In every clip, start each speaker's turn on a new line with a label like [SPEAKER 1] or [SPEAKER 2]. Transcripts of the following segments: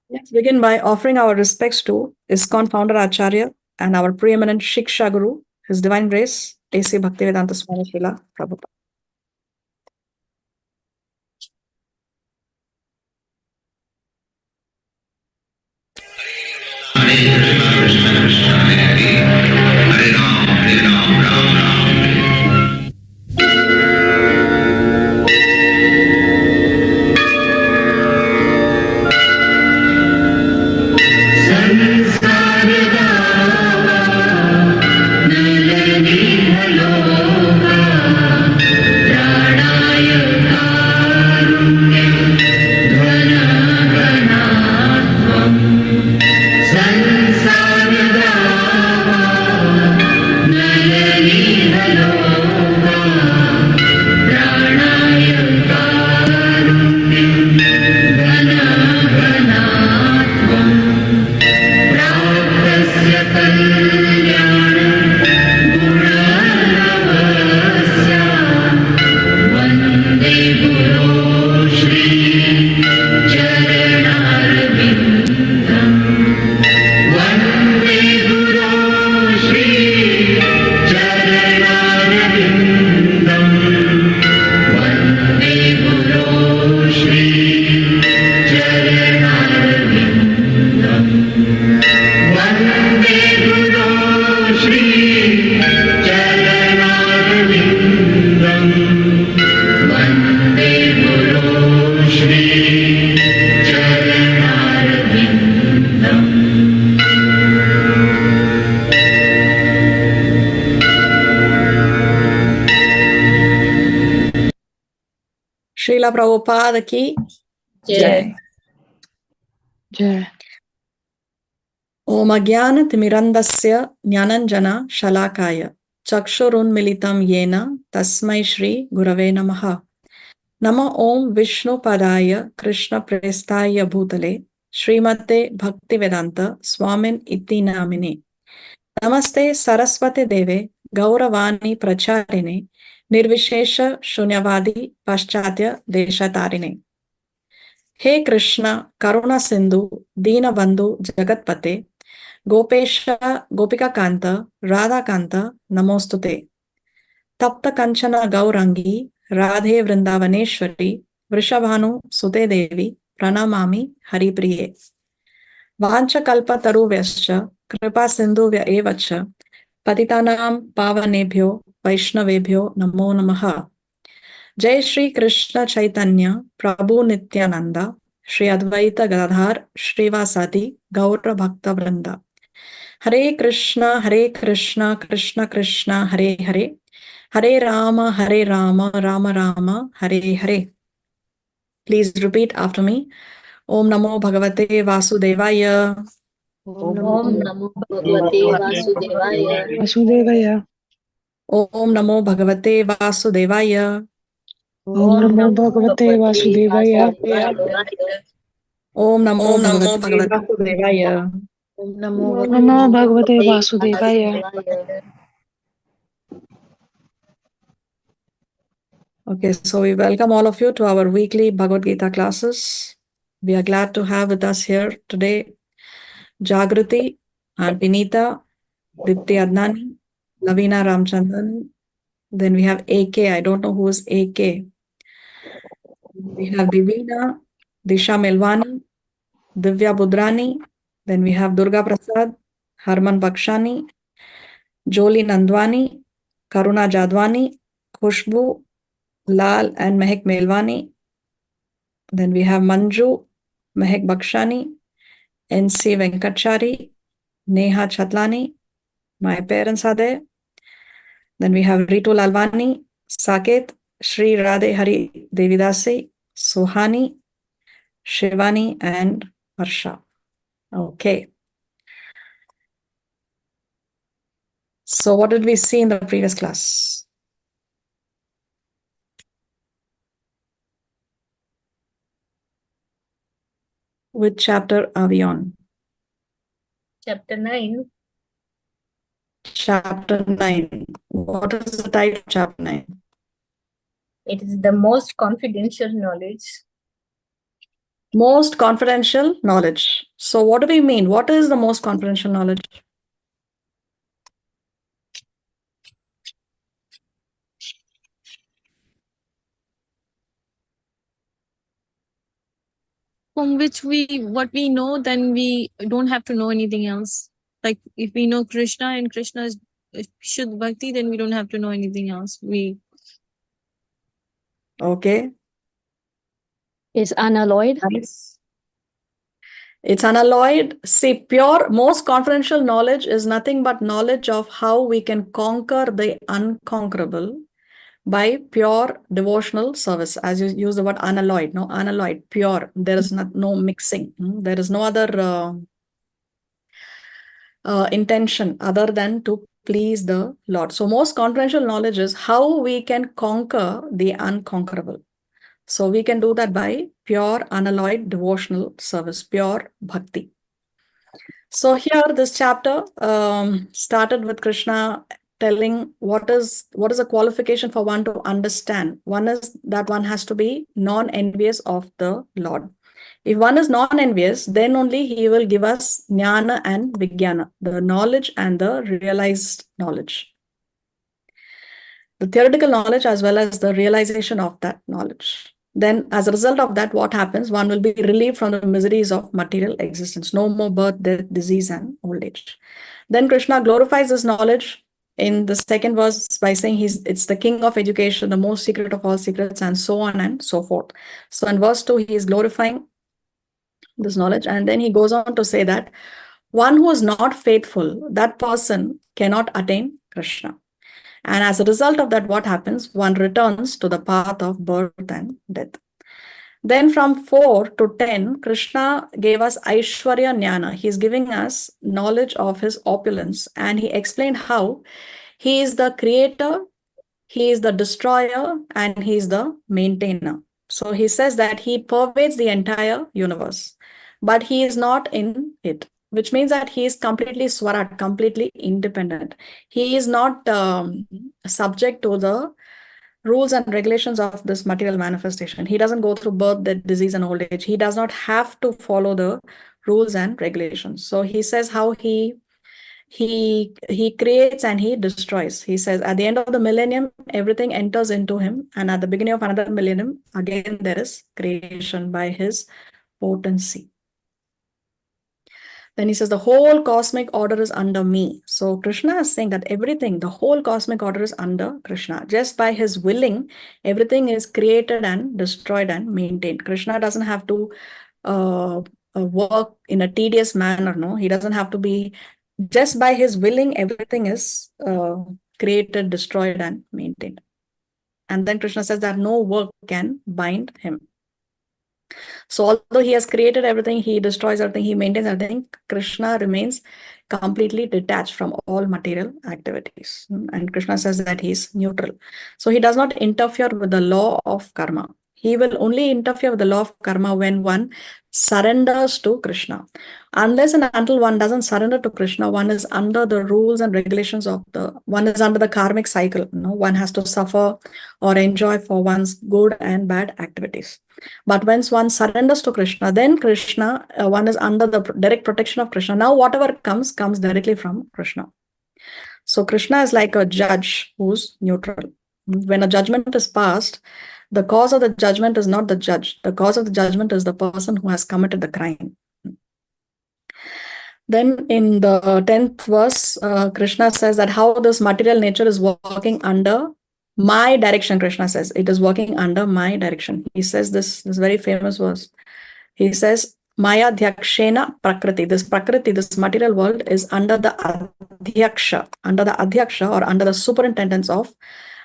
[SPEAKER 1] Let's begin by offering our respects to ISKCON founder Acharya and our preeminent Shiksha Guru, His Divine Grace, A.C. Bhaktivedanta Swami Srila Prabhupada. Srila Prabhupada ki Jai.
[SPEAKER 2] Jai.
[SPEAKER 1] Om Agyana Timirandasya Jnananjana Shalakaya Chakshurunmilitam Yena Tasmai Shri Gurave Namaha. Nama Om Vishnu Padaya Krishna Prestaya Bhutale Srimate Bhaktivedanta Swamin Iti Namine. Namaste Saraswate Deve Gauravani Pracharine Nirvishesha Shunyavadi Paschatya Deshatarine. He Krishna Karuna Sindhu Dina Bandhu Jagatpate Gopesha Gopika Kanta Radha Kanta Namostute Tapta Kanchana Gaurangi Radhe Vrindavaneshwari Vrishabhanu Sute Devi Pranamami Haripriye Vancha Kalpa Taruvescha Kripa Sindhuvya Evacha Patitanam Pavanebhyo Vaishnavebhyo Namo Namaha. Jai Shri Krishna Chaitanya Prabhu Nityananda Shri Advaita Gadadhar Shrivasati Gaura Bhakta Vrinda. Hare Krishna Krishna Krishna Hare Hare Hare Rama Rama Rama Hare Hare. Please repeat after me. Om Namo Bhagavate Vasudevaya.
[SPEAKER 2] Om
[SPEAKER 3] Namo Bhagavate Vasudevaya.
[SPEAKER 2] Vasudevaya.
[SPEAKER 1] Om Namo Bhagavate Vasudevaya.
[SPEAKER 2] Om Namo Bhagavate Vasudevaya.
[SPEAKER 1] Om Namo Bhagavate Vasudevaya.
[SPEAKER 3] Om
[SPEAKER 2] Namo Bhagavate Vasudevaya.
[SPEAKER 1] Okay, so we welcome all of you to our weekly Bhagavad Gita classes. We are glad to have with us here today Jagrati and Vinita, Dipti Adnani, Lavina Ramchandran. Then we have AK. I don't know who is AK. We have Divina, Disha Melwani, Divya Budrani. Then we have Durga Prasad, Harman Bakshani, Joli Nandwani, Karuna Jadwani, Khushbu, Lal and Mehek Melwani. Then we have Manju, Mehek Bakshani, NC Venkatchari, Neha Chatlani. My parents are there. Then we have Ritu Lalwani, Saket, Sri Radhe Hari Devidasi, Suhani, Shivani, and Harsha. Okay. So what did we see in the previous class? Which chapter are we on?
[SPEAKER 3] Chapter 9.
[SPEAKER 1] Chapter 9. What is the title of chapter 9?
[SPEAKER 3] It is the most confidential knowledge.
[SPEAKER 1] Most confidential knowledge. So what do we mean? What is the most confidential knowledge?
[SPEAKER 4] From which what we know, then we don't have to know anything else. Like if we know Krishna and Krishna is Shuddh Bhakti, then we don't have to know anything else.
[SPEAKER 1] Okay.
[SPEAKER 3] Is unalloyed.
[SPEAKER 1] Nice. It's unalloyed. See, pure, most confidential knowledge is nothing but knowledge of how we can conquer the unconquerable by pure devotional service. As you use the word unalloyed, no, unalloyed, pure. There is no mixing. There is no other intention other than to please the Lord. So most confidential knowledge is how we can conquer the unconquerable. So we can do that by pure unalloyed devotional service, pure bhakti. So here this chapter started with Krishna telling what is a qualification for one to understand. One is that one has to be non-envious of the Lord. If one is non-envious, then only he will give us jnana and vijnana, the knowledge and the realized knowledge. The theoretical knowledge as well as the realization of that knowledge. Then as a result of that, what happens? One will be relieved from the miseries of material existence. No more birth, death, disease, and old age. Then Krishna glorifies this knowledge in the second verse by saying it's the king of education, the most secret of all secrets, and so on and so forth. So in verse 2, he is glorifying this knowledge. And then he goes on to say that one who is not faithful, that person cannot attain Krishna. And as a result of that, what happens? One returns to the path of birth and death. Then from 4 to 10, Krishna gave us Aishwarya Jnana. He's giving us knowledge of his opulence. And he explained how he is the creator, he is the destroyer, and he is the maintainer. So he says that he pervades the entire universe, but he is not in it, which means that he is completely Swarat, completely independent. He is not subject to the rules and regulations of this material manifestation. He doesn't go through birth, death, disease, and old age. He does not have to follow the rules and regulations. So he says how he creates and he destroys. He says at the end of the millennium, everything enters into him, and at the beginning of another millennium, again there is creation by his potency. Then he says the whole cosmic order is under me. So Krishna is saying that everything, the whole cosmic order is under Krishna. Just by his willing, everything is created and destroyed and maintained. Krishna doesn't have to work in a tedious manner. No, he doesn't have to be. Just by his willing, everything is created, destroyed, and maintained. And then Krishna says that no work can bind him. So although he has created everything, he destroys everything, he maintains everything, Krishna remains completely detached from all material activities. And Krishna says that he is neutral. So he does not interfere with the law of karma. He will only interfere with the law of karma when one surrenders to Krishna. Unless and until one doesn't surrender to Krishna, one is under the rules and regulations of one is under the karmic cycle. One has to suffer or enjoy for one's good and bad activities. But once one surrenders to Krishna, then Krishna, one is under the direct protection of Krishna. Now, whatever comes directly from Krishna. So Krishna is like a judge who's neutral. When a judgment is passed, the cause of the judgment is not the judge. The cause of the judgment is the person who has committed the crime. Then in the 10th verse, Krishna says that how this material nature is working under my direction. Krishna says it is working under my direction. He says this very famous verse. He says, Maya Dhyakshena Prakriti. This Prakriti, this material world is under the Adhyaksha or under the superintendence of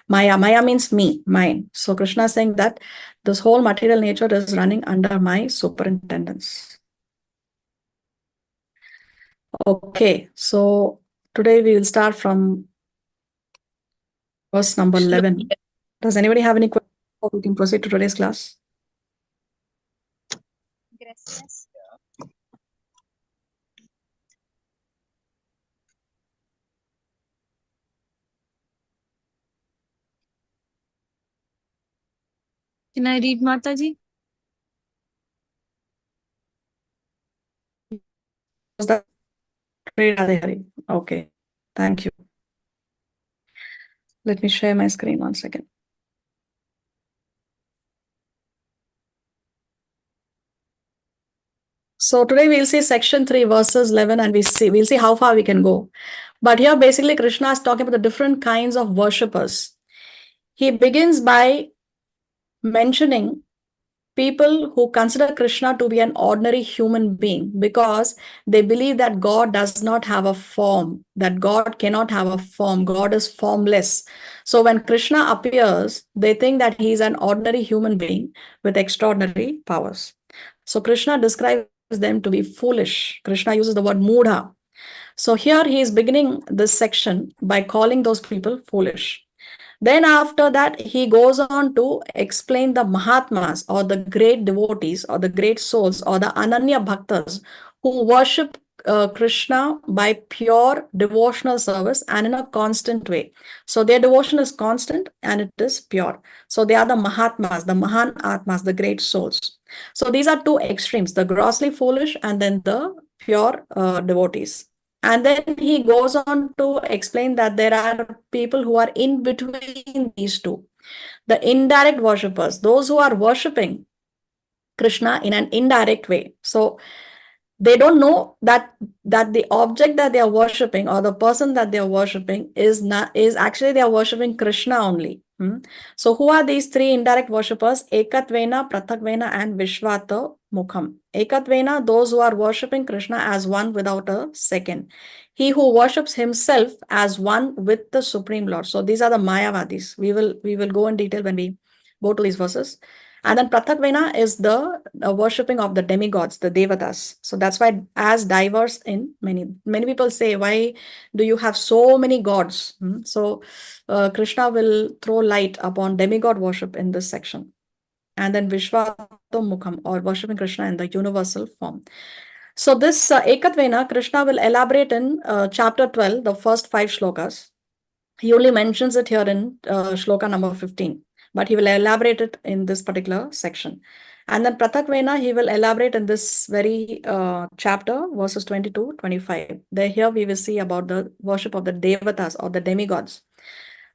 [SPEAKER 1] Maya. Maya means me, mine. So Krishna is saying that this whole material nature is running under my superintendence. Okay, so today we will start from verse number 11. Does anybody have any questions? We can proceed to today's class.
[SPEAKER 3] Gracias.
[SPEAKER 4] Can I read, Mataji?
[SPEAKER 1] that? Sri Radhe Hari. Okay, thank you. Let me share my screen 1 second. So today we'll see section 3, verses 11, and we'll see how far we can go. But here basically Krishna is talking about the different kinds of worshippers. He begins by mentioning people who consider Krishna to be an ordinary human being because they believe that God does not have a form, that God cannot have a form, God is formless. So when Krishna appears, they think that he is an ordinary human being with extraordinary powers. So Krishna describes them to be foolish. Krishna uses the word mudha. So here he is beginning this section by calling those people foolish. Then after that, he goes on to explain the Mahatmas or the great devotees or the great souls or the Ananya Bhaktas who worship Krishna by pure devotional service and in a constant way. So their devotion is constant and it is pure. So they are the Mahatmas, the Mahan Atmas, the great souls. So these are two extremes, the grossly foolish and then the pure devotees. And then he goes on to explain that there are people who are in between these two. The indirect worshippers, those who are worshipping Krishna in an indirect way. So they don't know that the object that they are worshipping or the person that they are worshipping is actually they are worshipping Krishna only. So who are these three indirect worshippers? Ekatvena, Prathakvena, and Vishvata Mukham. Ekatvena, those who are worshipping Krishna as one without a second. He who worships himself as one with the Supreme Lord. So these are the Mayavadis. We will go in detail when we go to these verses. And then Prathakvena is the worshipping of the demigods, the devatas. So that's why as diverse in many people say, why do you have so many gods? So Krishna will throw light upon demigod worship in this section. And then Vishvato Mukham, or worshipping Krishna in the universal form. So this Ekatvena, Krishna will elaborate in chapter 12, the first 5 shlokas. He only mentions it here in shloka number 15, but he will elaborate it in this particular section. And then Prathakvena, he will elaborate in this very chapter, verses 22-25. Here we will see about the worship of the devatas or the demigods.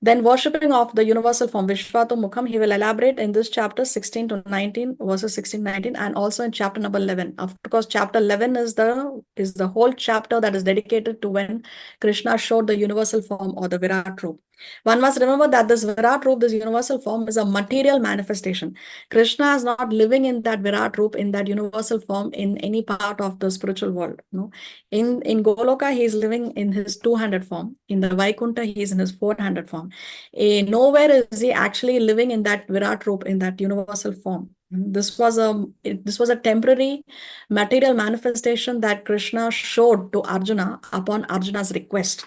[SPEAKER 1] Then worshipping of the universal form, Vishvato Mukham, he will elaborate in this chapter 16-19, verses 16-19, and also in chapter number 11. Of course, chapter 11 is the whole chapter that is dedicated to when Krishna showed the universal form or the Virat Roop. One must remember that this Virat Roop, this universal form, is a material manifestation. Krishna is not living in that Virat Roop, in that universal form, in any part of the spiritual world. No, in Goloka, he is living in his two-handed form. In the Vaikuntha, he is in his four-handed form. Nowhere is he actually living in that Virat Roop, in that universal form. This was a temporary material manifestation that Krishna showed to Arjuna upon Arjuna's request.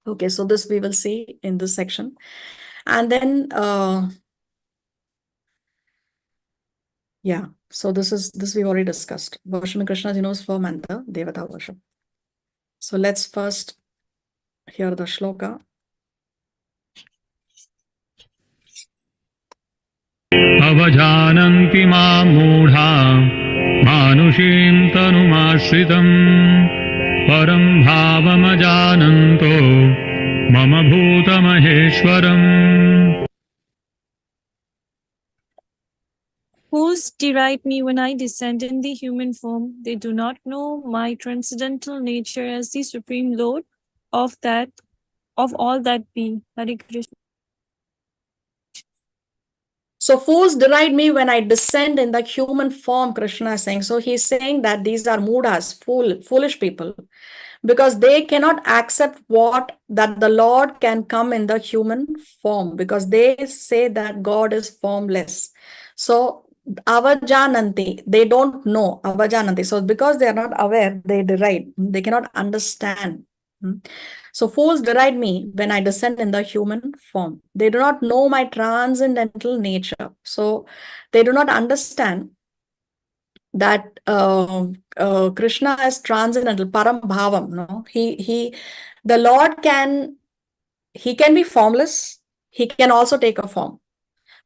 [SPEAKER 1] Okay, so this we will see in this section. And then yeah, so this we've already discussed. Worshiping Krishna's universal form and the Devata worship. So let's first hear the shloka.
[SPEAKER 5] अवजानन्ति मां मूढा मानुषीं तनुमाश्रितम् परं भावमजानन्तो मम भूतमहेश्वरम्.
[SPEAKER 4] Fools deride me when I descend in the human form. They do not know my transcendental nature as the Supreme Lord of all that be. Hare Krishna.
[SPEAKER 1] So fools deride me when I descend in the human form, Krishna is saying. So he's saying that these are mudas, foolish people, because they cannot accept that the Lord can come in the human form, because they say that God is formless. So avajananti, they don't know, avajananti. So because they are not aware, they deride, they cannot understand. So fools deride me when I descend in the human form. They do not know my transcendental nature. So they do not understand that Krishna is transcendental, param bhavam. No, the Lord can be formless. He can also take a form.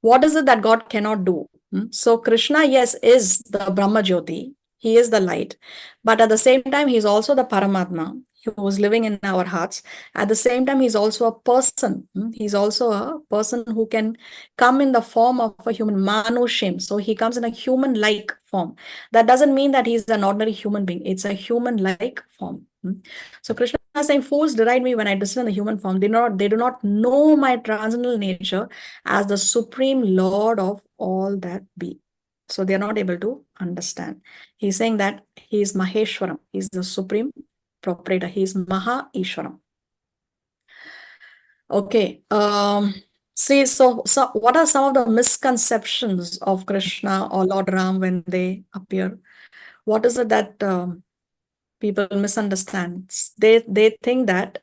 [SPEAKER 1] What is it that God cannot do? So Krishna, yes, is the Brahma Jyoti. He is the light. But at the same time, he is also the Paramatma who is living in our hearts. At the same time, he's also a person. He's also a person who can come in the form of a human, Manushim. So he comes in a human-like form. That doesn't mean that he's an ordinary human being. It's a human-like form. So Krishna is saying, fools deride me when I descend in the human form. They do not know my transcendental nature as the supreme Lord of all that be. So they are not able to understand. He's saying that he is Maheshwaram. He's the supreme proprietor. He is Maha Ishwaram. Okay. See, so what are some of the misconceptions of Krishna or Lord Ram when they appear? What is it that people misunderstand? They think that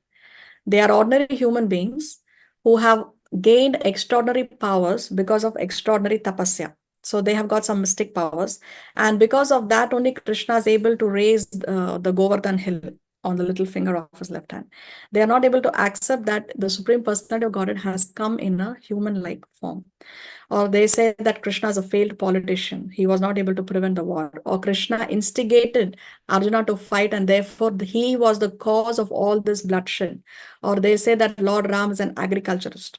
[SPEAKER 1] they are ordinary human beings who have gained extraordinary powers because of extraordinary tapasya. So they have got some mystic powers. And because of that, only Krishna is able to raise the Govardhan hill on the little finger of his left hand. They are not able to accept that the Supreme Personality of Godhead has come in a human-like form. Or they say that Krishna is a failed politician. He was not able to prevent the war. Or Krishna instigated Arjuna to fight and therefore he was the cause of all this bloodshed. Or they say that Lord Ram is an agriculturist.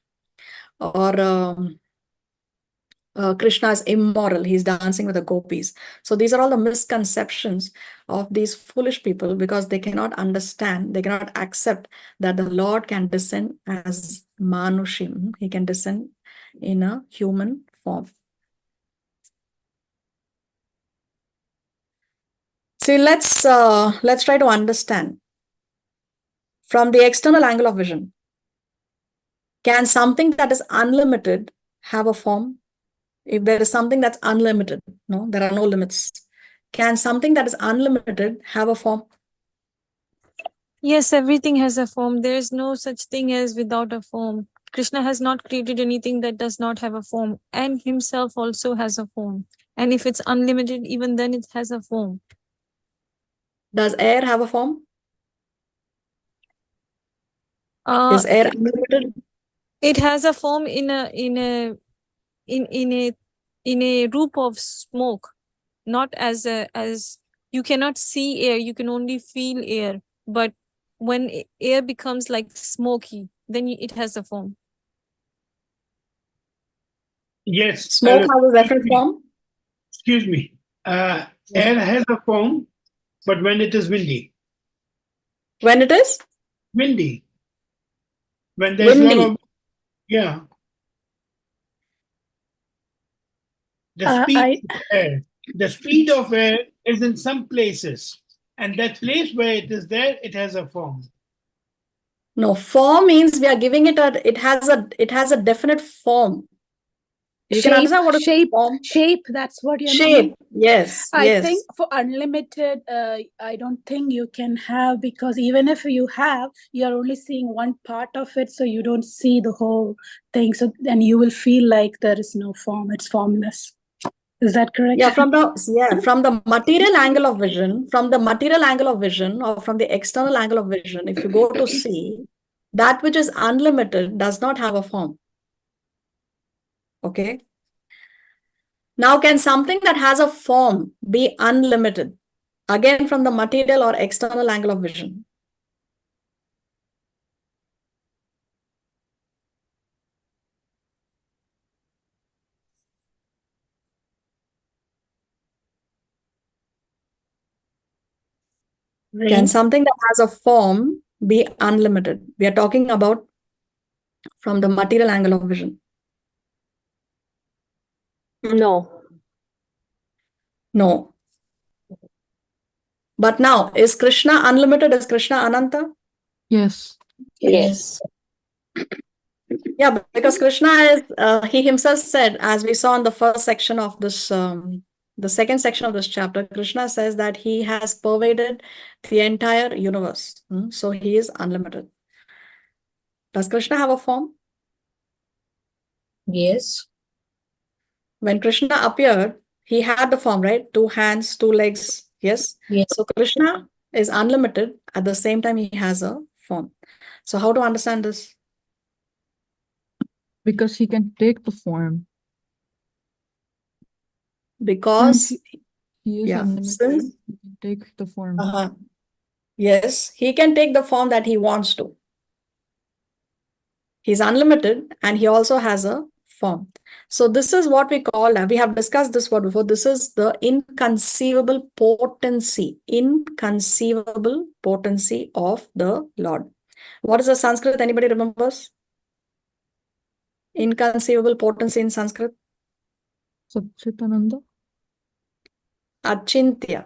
[SPEAKER 1] Or Krishna is immoral. He's dancing with the gopis. So these are all the misconceptions of these foolish people because they cannot understand, they cannot accept that the Lord can descend as Manushim. He can descend in a human form. See, let's try to understand from the external angle of vision. Can something that is unlimited have a form? If there is something that's unlimited, no, there are no limits. Can something that is unlimited have a form?
[SPEAKER 4] Yes, everything has a form. There is no such thing as without a form. Krishna has not created anything that does not have a form, and himself also has a form. And if it's unlimited, even then it has a form.
[SPEAKER 1] Does air have a form?
[SPEAKER 4] Uh,
[SPEAKER 1] Is air unlimited?
[SPEAKER 4] it has a form in a roop of smoke, not as you cannot see air, you can only feel air. But when air becomes like smoky, then it has a form.
[SPEAKER 6] Yes.
[SPEAKER 1] Smoke has a different form?
[SPEAKER 6] Excuse me. Air has a form, but when it is windy.
[SPEAKER 1] When it is?
[SPEAKER 6] Windy. When there's a lot
[SPEAKER 1] Windy.
[SPEAKER 6] of, yeah. The
[SPEAKER 2] I-
[SPEAKER 6] speed of air. The speed of air is in some places. And that place where it is there, it has a form.
[SPEAKER 1] No, form means we are giving it it has a definite form. You can understand what is form?
[SPEAKER 7] Shape, that's what you're
[SPEAKER 1] Shape.
[SPEAKER 7] meaning.
[SPEAKER 1] Yes.
[SPEAKER 7] I
[SPEAKER 1] yes.
[SPEAKER 7] think for unlimited, I don't think you can have, because even if you have, you're only seeing one part of it, so you don't see the whole thing. So then you will feel like there is no form, it's formless. Is that correct?
[SPEAKER 1] Yeah, from the material angle of vision, or from the external angle of vision, if you go to see, that which is unlimited does not have a form. Okay. Now, can something that has a form be unlimited? Again, from the material or external angle of vision. Can something that has a form be unlimited? We are talking about from the material angle of vision.
[SPEAKER 3] No.
[SPEAKER 1] No. But now, is Krishna unlimited? Is Krishna Ananta?
[SPEAKER 2] Yes.
[SPEAKER 3] Yes.
[SPEAKER 1] Yeah, because Krishna is, he himself said, as we saw in the first section of this, the second section of this chapter, Krishna says that he has pervaded the entire universe. So he is unlimited. Does Krishna have a form?
[SPEAKER 2] Yes.
[SPEAKER 1] When Krishna appeared, he had the form, right? 2 hands, 2 legs. Yes.
[SPEAKER 2] Yes.
[SPEAKER 1] So Krishna is unlimited. At the same time, he has a form. So how to understand this?
[SPEAKER 8] Because he can take the form.
[SPEAKER 1] Because
[SPEAKER 8] He is
[SPEAKER 1] Yeah,
[SPEAKER 8] unlimited.
[SPEAKER 1] since
[SPEAKER 8] He can take the form.
[SPEAKER 1] yes, he can take the form that he wants to. He's unlimited and he also has a form. So this is what we call, we have discussed this word before. This is the inconceivable potency of the Lord. What is the Sanskrit? Anybody remembers? Inconceivable potency in Sanskrit?
[SPEAKER 8] Satchitananda?
[SPEAKER 1] Achintya.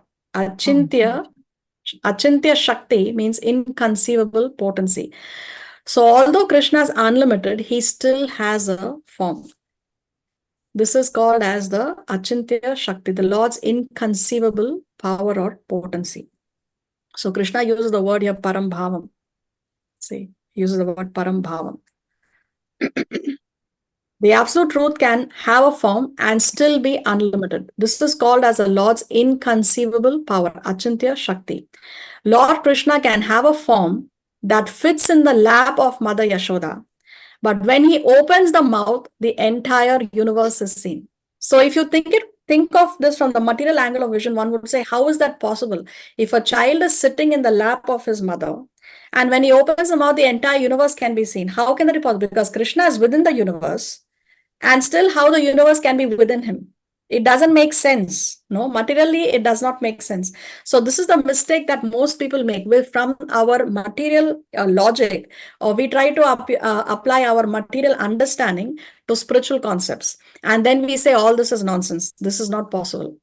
[SPEAKER 1] Achintya Shakti means inconceivable potency. So although Krishna is unlimited, he still has a form. This is called as the Achintya Shakti, the Lord's inconceivable power or potency. So Krishna uses the word here Param Bhavam. See, he uses the word Param Bhavam. The absolute truth can have a form and still be unlimited. This is called as the Lord's inconceivable power, Achintya Shakti. Lord Krishna can have a form that fits in the lap of Mother Yashoda. But when he opens the mouth, the entire universe is seen. So if you think of this from the material angle of vision, one would say, how is that possible? If a child is sitting in the lap of his mother, and when he opens the mouth, the entire universe can be seen. How can that be possible? Because Krishna is within the universe, and still how the universe can be within him. It doesn't make sense. No, materially, it does not make sense. So this is the mistake that most people make from our material logic, or we try to apply our material understanding to spiritual concepts. And then we say, all this is nonsense. This is not possible.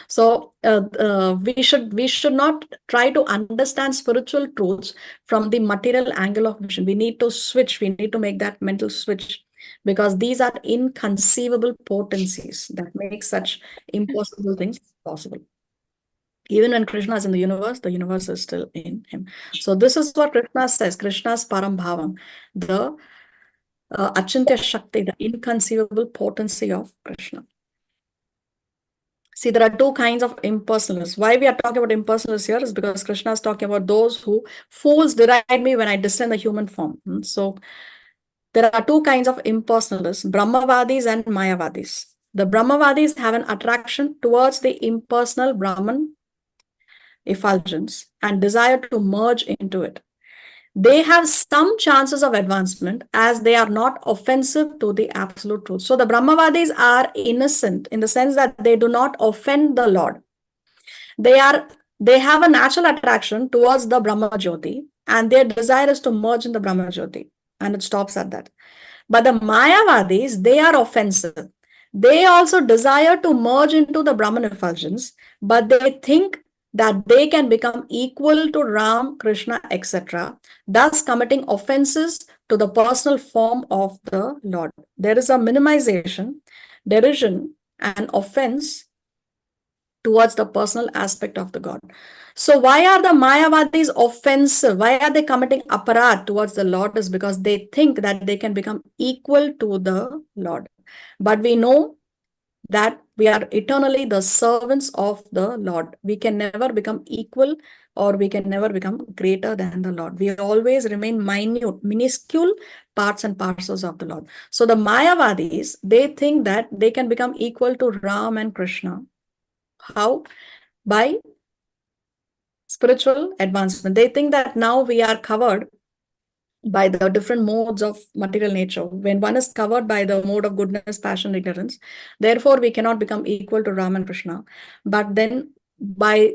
[SPEAKER 1] So we should not try to understand spiritual truths from the material angle of vision. We need to switch. We need to make that mental switch, because these are inconceivable potencies that make such impossible things possible. Even when Krishna is in the universe is still in him. So this is what Krishna says, Krishna's Param Bhavam, the Achintya Shakti, the inconceivable potency of Krishna. See, there are two kinds of impersonalists. Why we are talking about impersonalists here is because Krishna is talking about those who, fools deride me when I descend the human form. So there are two kinds of impersonalists, Brahmavadis and Mayavadis. The Brahmavadis have an attraction towards the impersonal Brahman effulgence and desire to merge into it. They have some chances of advancement as they are not offensive to the absolute truth. So the Brahmavadis are innocent in the sense that they do not offend the Lord. They have a natural attraction towards the Brahma Jyoti, and their desire is to merge in the Brahma Jyoti, and it stops at that. But the Mayavadis, they are offensive. They also desire to merge into the Brahman effulgence, but they think that they can become equal to Ram, Krishna, etc., thus committing offenses to the personal form of the Lord. There is a minimization, derision, and offense towards the personal aspect of the God. So why are the Mayavadis offensive? Why are they committing aparad towards the Lord? Is because they think that they can become equal to the Lord. But we know that we are eternally the servants of the Lord. We can never become equal, or we can never become greater than the Lord. We always remain minuscule parts and parcels of the Lord. So the Mayavadis, they think that they can become equal to Ram and Krishna. How? By spiritual advancement. They think that now we are covered by the different modes of material nature. When one is covered by the mode of goodness, passion, ignorance, therefore we cannot become equal to Ram and Krishna. But then by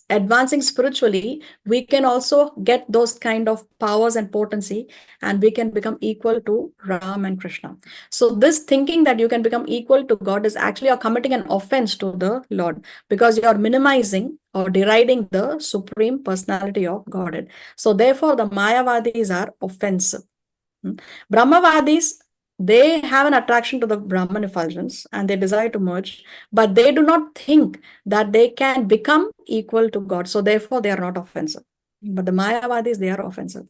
[SPEAKER 1] advancing spiritually, we can also get those kind of powers and potency, and we can become equal to Ram and Krishna. So this thinking that you can become equal to God is actually you're committing an offense to the Lord, because you are minimizing or deriding the supreme personality of Godhead. So therefore the Mayavadis are offensive. Brahmavadis, they have an attraction to the Brahman effulgence and they desire to merge, but they do not think that they can become equal to God. So therefore they are not offensive. But the Mayavadis, they are offensive.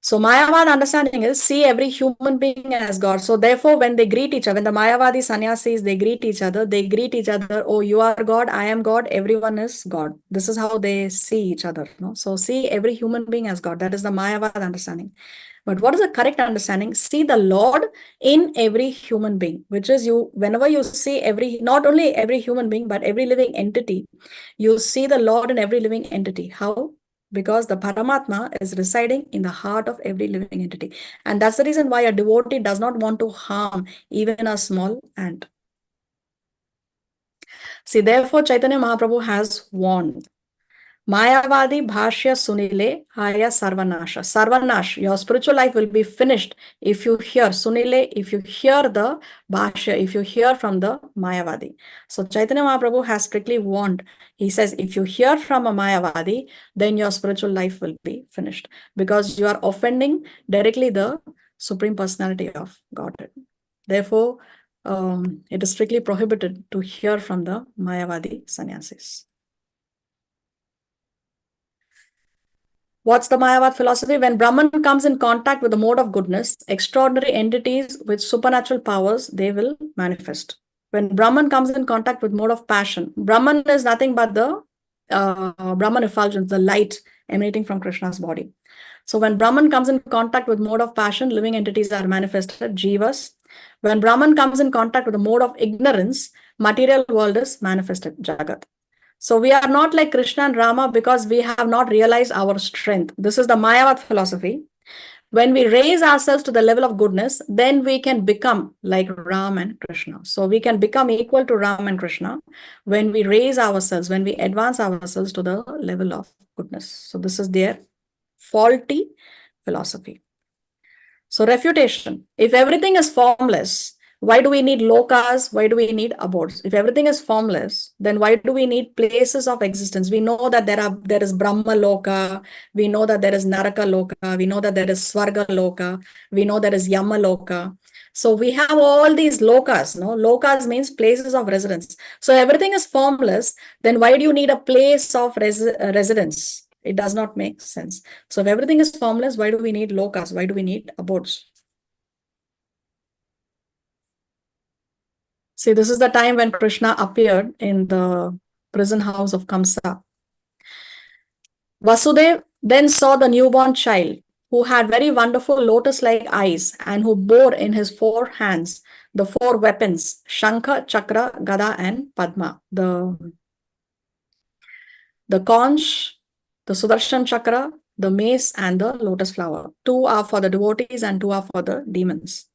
[SPEAKER 1] So Mayavad understanding is see every human being as God. So therefore, when they greet each other, when the Mayavadi sannyasis, they greet each other, oh, you are God, I am God, everyone is God. This is how they see each other. No? So see every human being as God. That is the Mayavad understanding. But what is the correct understanding? See the Lord in every human being, which is you, whenever you see every, not only every human being, but every living entity, you see the Lord in every living entity. How? Because the Paramatma is residing in the heart of every living entity. And that's the reason why a devotee does not want to harm even a small ant. See, therefore, Chaitanya Mahaprabhu has warned. Mayavadi Bhashya Sunile Haya Sarvanasha. Sarvanash, your spiritual life will be finished if you hear Sunile, if you hear the Bhashya, if you hear from the Mayavadi. So Chaitanya Mahaprabhu has strictly warned. He says, if you hear from a Mayavadi, then your spiritual life will be finished because you are offending directly the Supreme Personality of Godhead. Therefore, it is strictly prohibited to hear from the Mayavadi sannyasis. What's the Mayavad philosophy? When Brahman comes in contact with the mode of goodness, extraordinary entities with supernatural powers, they will manifest. When Brahman comes in contact with mode of passion, Brahman is nothing but the Brahman effulgence, the light emanating from Krishna's body. So when Brahman comes in contact with mode of passion, living entities are manifested, jivas. When Brahman comes in contact with the mode of ignorance, material world is manifested, jagat. So we are not like Krishna and Rama because we have not realized our strength. This is the Mayavad philosophy. When we raise ourselves to the level of goodness, then we can become like Ram and Krishna. So we can become equal to Ram and Krishna when we raise ourselves, when we advance ourselves to the level of goodness. So this is their faulty philosophy. So refutation. If everything is formless, why do we need lokas? Why do we need abodes? If everything is formless, then why do we need places of existence? We know that there is Brahma Loka, we know that there is Naraka Loka, we know that there is Swarga Loka, we know there is Yama Loka. So we have all these lokas. No, lokas means places of residence. So everything is formless. Then why do you need a place of residence? It does not make sense. So if everything is formless, why do we need lokas? Why do we need abodes? See, this is the time when Krishna appeared in the prison house of Kamsa. Vasudev then saw the newborn child who had very wonderful lotus-like eyes and who bore in his 4 hands the 4 weapons, Shankha, Chakra, Gada and Padma. The conch, the Sudarshan Chakra, the mace and the lotus flower. 2 are for the devotees and 2 are for the demons.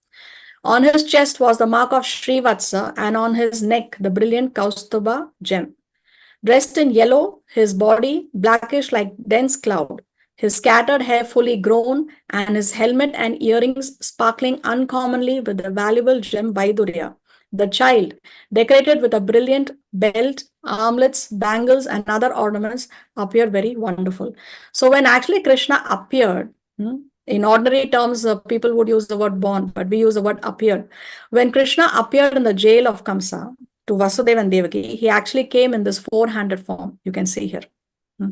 [SPEAKER 1] On his chest was the mark of Srivatsa and on his neck the brilliant Kaustuba gem. Dressed in yellow, his body blackish like dense cloud, his scattered hair fully grown, and his helmet and earrings sparkling uncommonly with the valuable gem Vaidurya. The child, decorated with a brilliant belt, armlets, bangles, and other ornaments, appeared very wonderful. So when actually Krishna appeared, in ordinary terms, people would use the word born, but we use the word appeared. When Krishna appeared in the jail of Kamsa to Vasudeva and Devaki, he actually came in this 4-handed form. You can see here.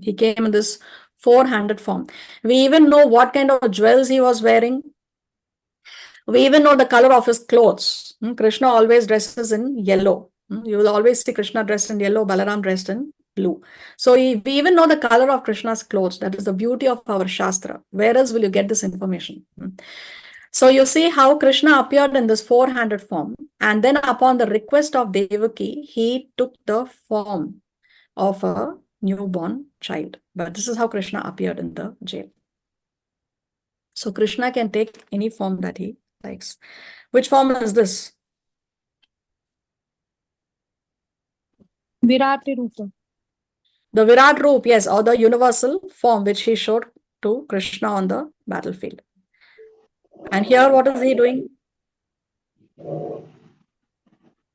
[SPEAKER 1] He came in this 4-handed form. We even know what kind of jewels he was wearing. We even know the color of his clothes. Krishna always dresses in yellow. You will always see Krishna dressed in yellow, Balaram dressed in blue. So we even know the color of Krishna's clothes. That is the beauty of our Shastra. Where else will you get this information? So you see how Krishna appeared in this 4-handed form. And then upon the request of Devaki, he took the form of a newborn child. But this is how Krishna appeared in the jail. So Krishna can take any form that he likes. Which form is this?
[SPEAKER 4] Virati Rupa.
[SPEAKER 1] The Virat Roop, yes, or the universal form which he showed to Krishna on the battlefield. And here, what is he doing?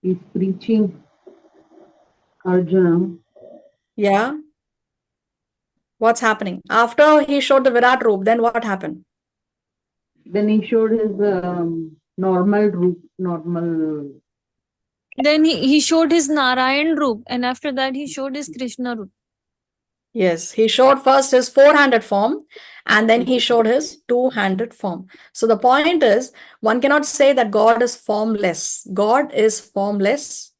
[SPEAKER 8] He's preaching Arjuna.
[SPEAKER 1] Yeah. What's happening? After he showed the Virat Roop, then what happened?
[SPEAKER 8] Then he showed his normal.
[SPEAKER 4] Then he showed his Narayan Roop, and after that he showed his Krishna Roop.
[SPEAKER 1] Yes, he showed first his 4-handed form, And then he showed his two-handed form. So the point is, one cannot say that God is formless. God is formless.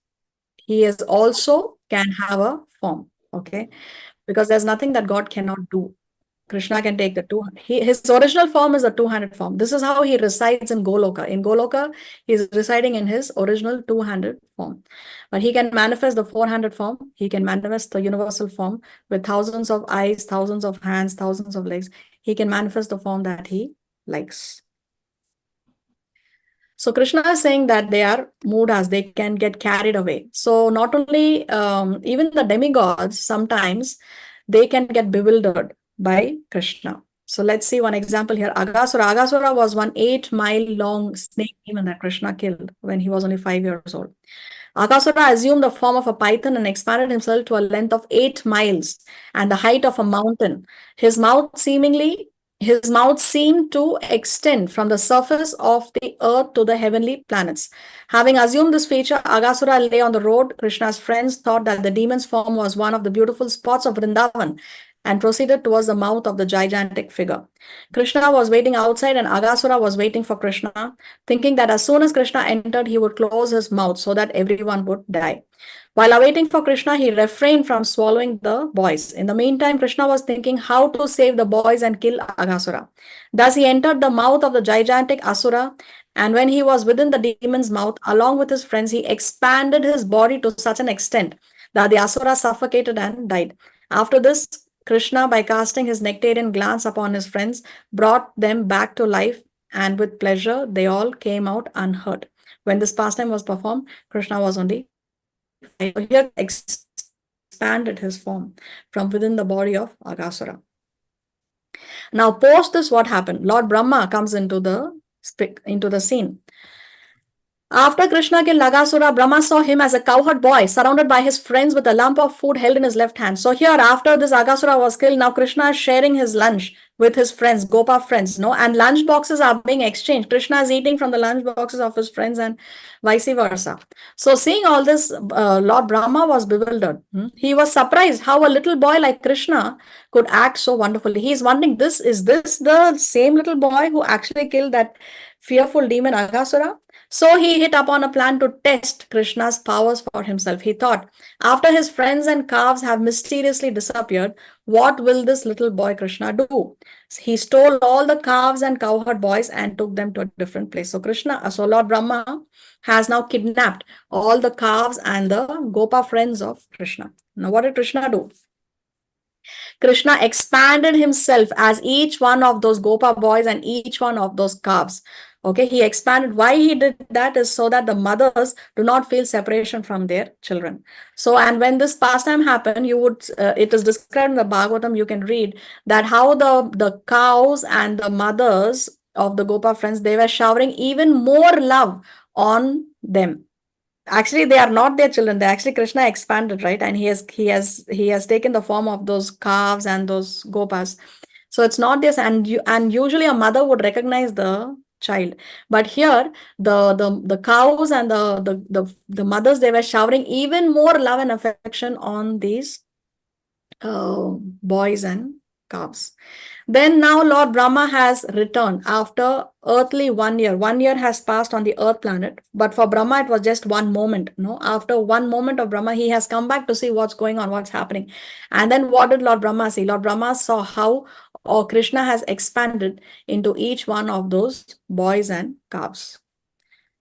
[SPEAKER 1] He is also can have a form. Okay. Because there's nothing that God cannot do. Krishna can take the his original form is a two-handed form. This is how he resides in Goloka. In Goloka, he's residing in his original two-handed form. But he can manifest the four-handed form. He can manifest the universal form with thousands of eyes, thousands of hands, thousands of legs. He can manifest the form that he likes. So Krishna is saying that they are moodas, they can get carried away. So not only, even the demigods, sometimes they can get bewildered by Krishna. So let's see one example here. Agasura. Agasura was one 8-mile long snake demon that Krishna killed when he was only 5 years old. Agasura assumed the form of a python and expanded himself to a length of 8 miles and the height of a mountain. His mouth seemed to extend from the surface of the earth to the heavenly planets. Having assumed this feature, Agasura lay on the road. Krishna's friends thought that the demon's form was one of the beautiful spots of Vrindavan and proceeded towards the mouth of the gigantic figure. Krishna was waiting outside and Agasura was waiting for Krishna, thinking that as soon as Krishna entered, he would close his mouth so that everyone would die. While awaiting for Krishna, he refrained from swallowing the boys. In the meantime, Krishna was thinking how to save the boys and kill Agasura. Thus, he entered the mouth of the gigantic Asura, and when he was within the demon's mouth, along with his friends, he expanded his body to such an extent that the Asura suffocated and died. After this, Krishna, by casting his nectarian glance upon his friends, brought them back to life, and with pleasure, they all came out unhurt. When this pastime was performed, Krishna was only 5. So here expanded his form from within the body of Agasura. Now, post this, what happened? Lord Brahma comes into the scene. After Krishna killed Agasura, Brahma saw him as a cowherd boy surrounded by his friends with a lump of food held in his left hand. So here, after this Agasura was killed, now Krishna is sharing his lunch with his friends, Gopa friends, no? And lunch boxes are being exchanged. Krishna is eating from the lunch boxes of his friends and vice versa. So seeing all this, Lord Brahma was bewildered. He was surprised how a little boy like Krishna could act so wonderfully. He is wondering, is this the same little boy who actually killed that fearful demon Agasura? So he hit upon a plan to test Krishna's powers for himself. He thought, after his friends and calves have mysteriously disappeared, what will this little boy Krishna do? He stole all the calves and cowherd boys and took them to a different place. So Lord Brahma has now kidnapped all the calves and the Gopa friends of Krishna. Now what did Krishna do? Krishna expanded himself as each one of those Gopa boys and each one of those calves. Okay, he expanded. Why he did that is so that the mothers do not feel separation from their children. So, and when this pastime happened, it is described in the Bhagavatam, you can read that how the cows and the mothers of the Gopa friends, they were showering even more love on them. Actually, they are not their children. They actually Krishna expanded, right? And he has taken the form of those calves and those gopas. So it's not this, and usually a mother would recognize the child, but here the cows and the mothers, they were showering even more love and affection on these boys and calves. Then now Lord Brahma has returned after earthly 1 year. 1 year has passed on the earth planet, but for Brahma it was just one moment. No, after one moment of Brahma, he has come back to see what's going on, what's happening. And then what did Lord Brahma see? Lord Brahma saw how Krishna has expanded into each one of those boys and calves.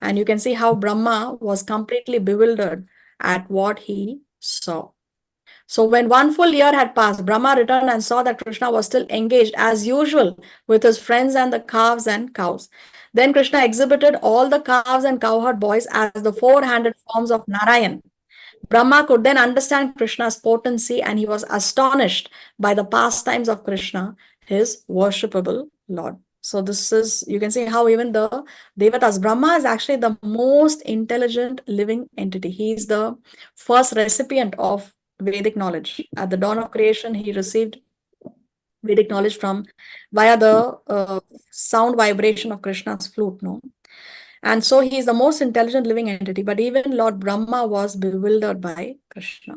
[SPEAKER 1] And you can see how Brahma was completely bewildered at what he saw. So when 1 full year had passed, Brahma returned and saw that Krishna was still engaged as usual with his friends and the calves and cows. Then Krishna exhibited all the calves and cowherd boys as the four-handed forms of Narayan. Brahma could then understand Krishna's potency, and he was astonished by the pastimes of Krishna, his worshipable Lord. So this is, you can see how even the Devatas, Brahma is actually the most intelligent living entity. He is the first recipient of Vedic knowledge. At the dawn of creation, he received Vedic knowledge via the sound vibration of Krishna's flute. No? And so he is the most intelligent living entity. But even Lord Brahma was bewildered by Krishna.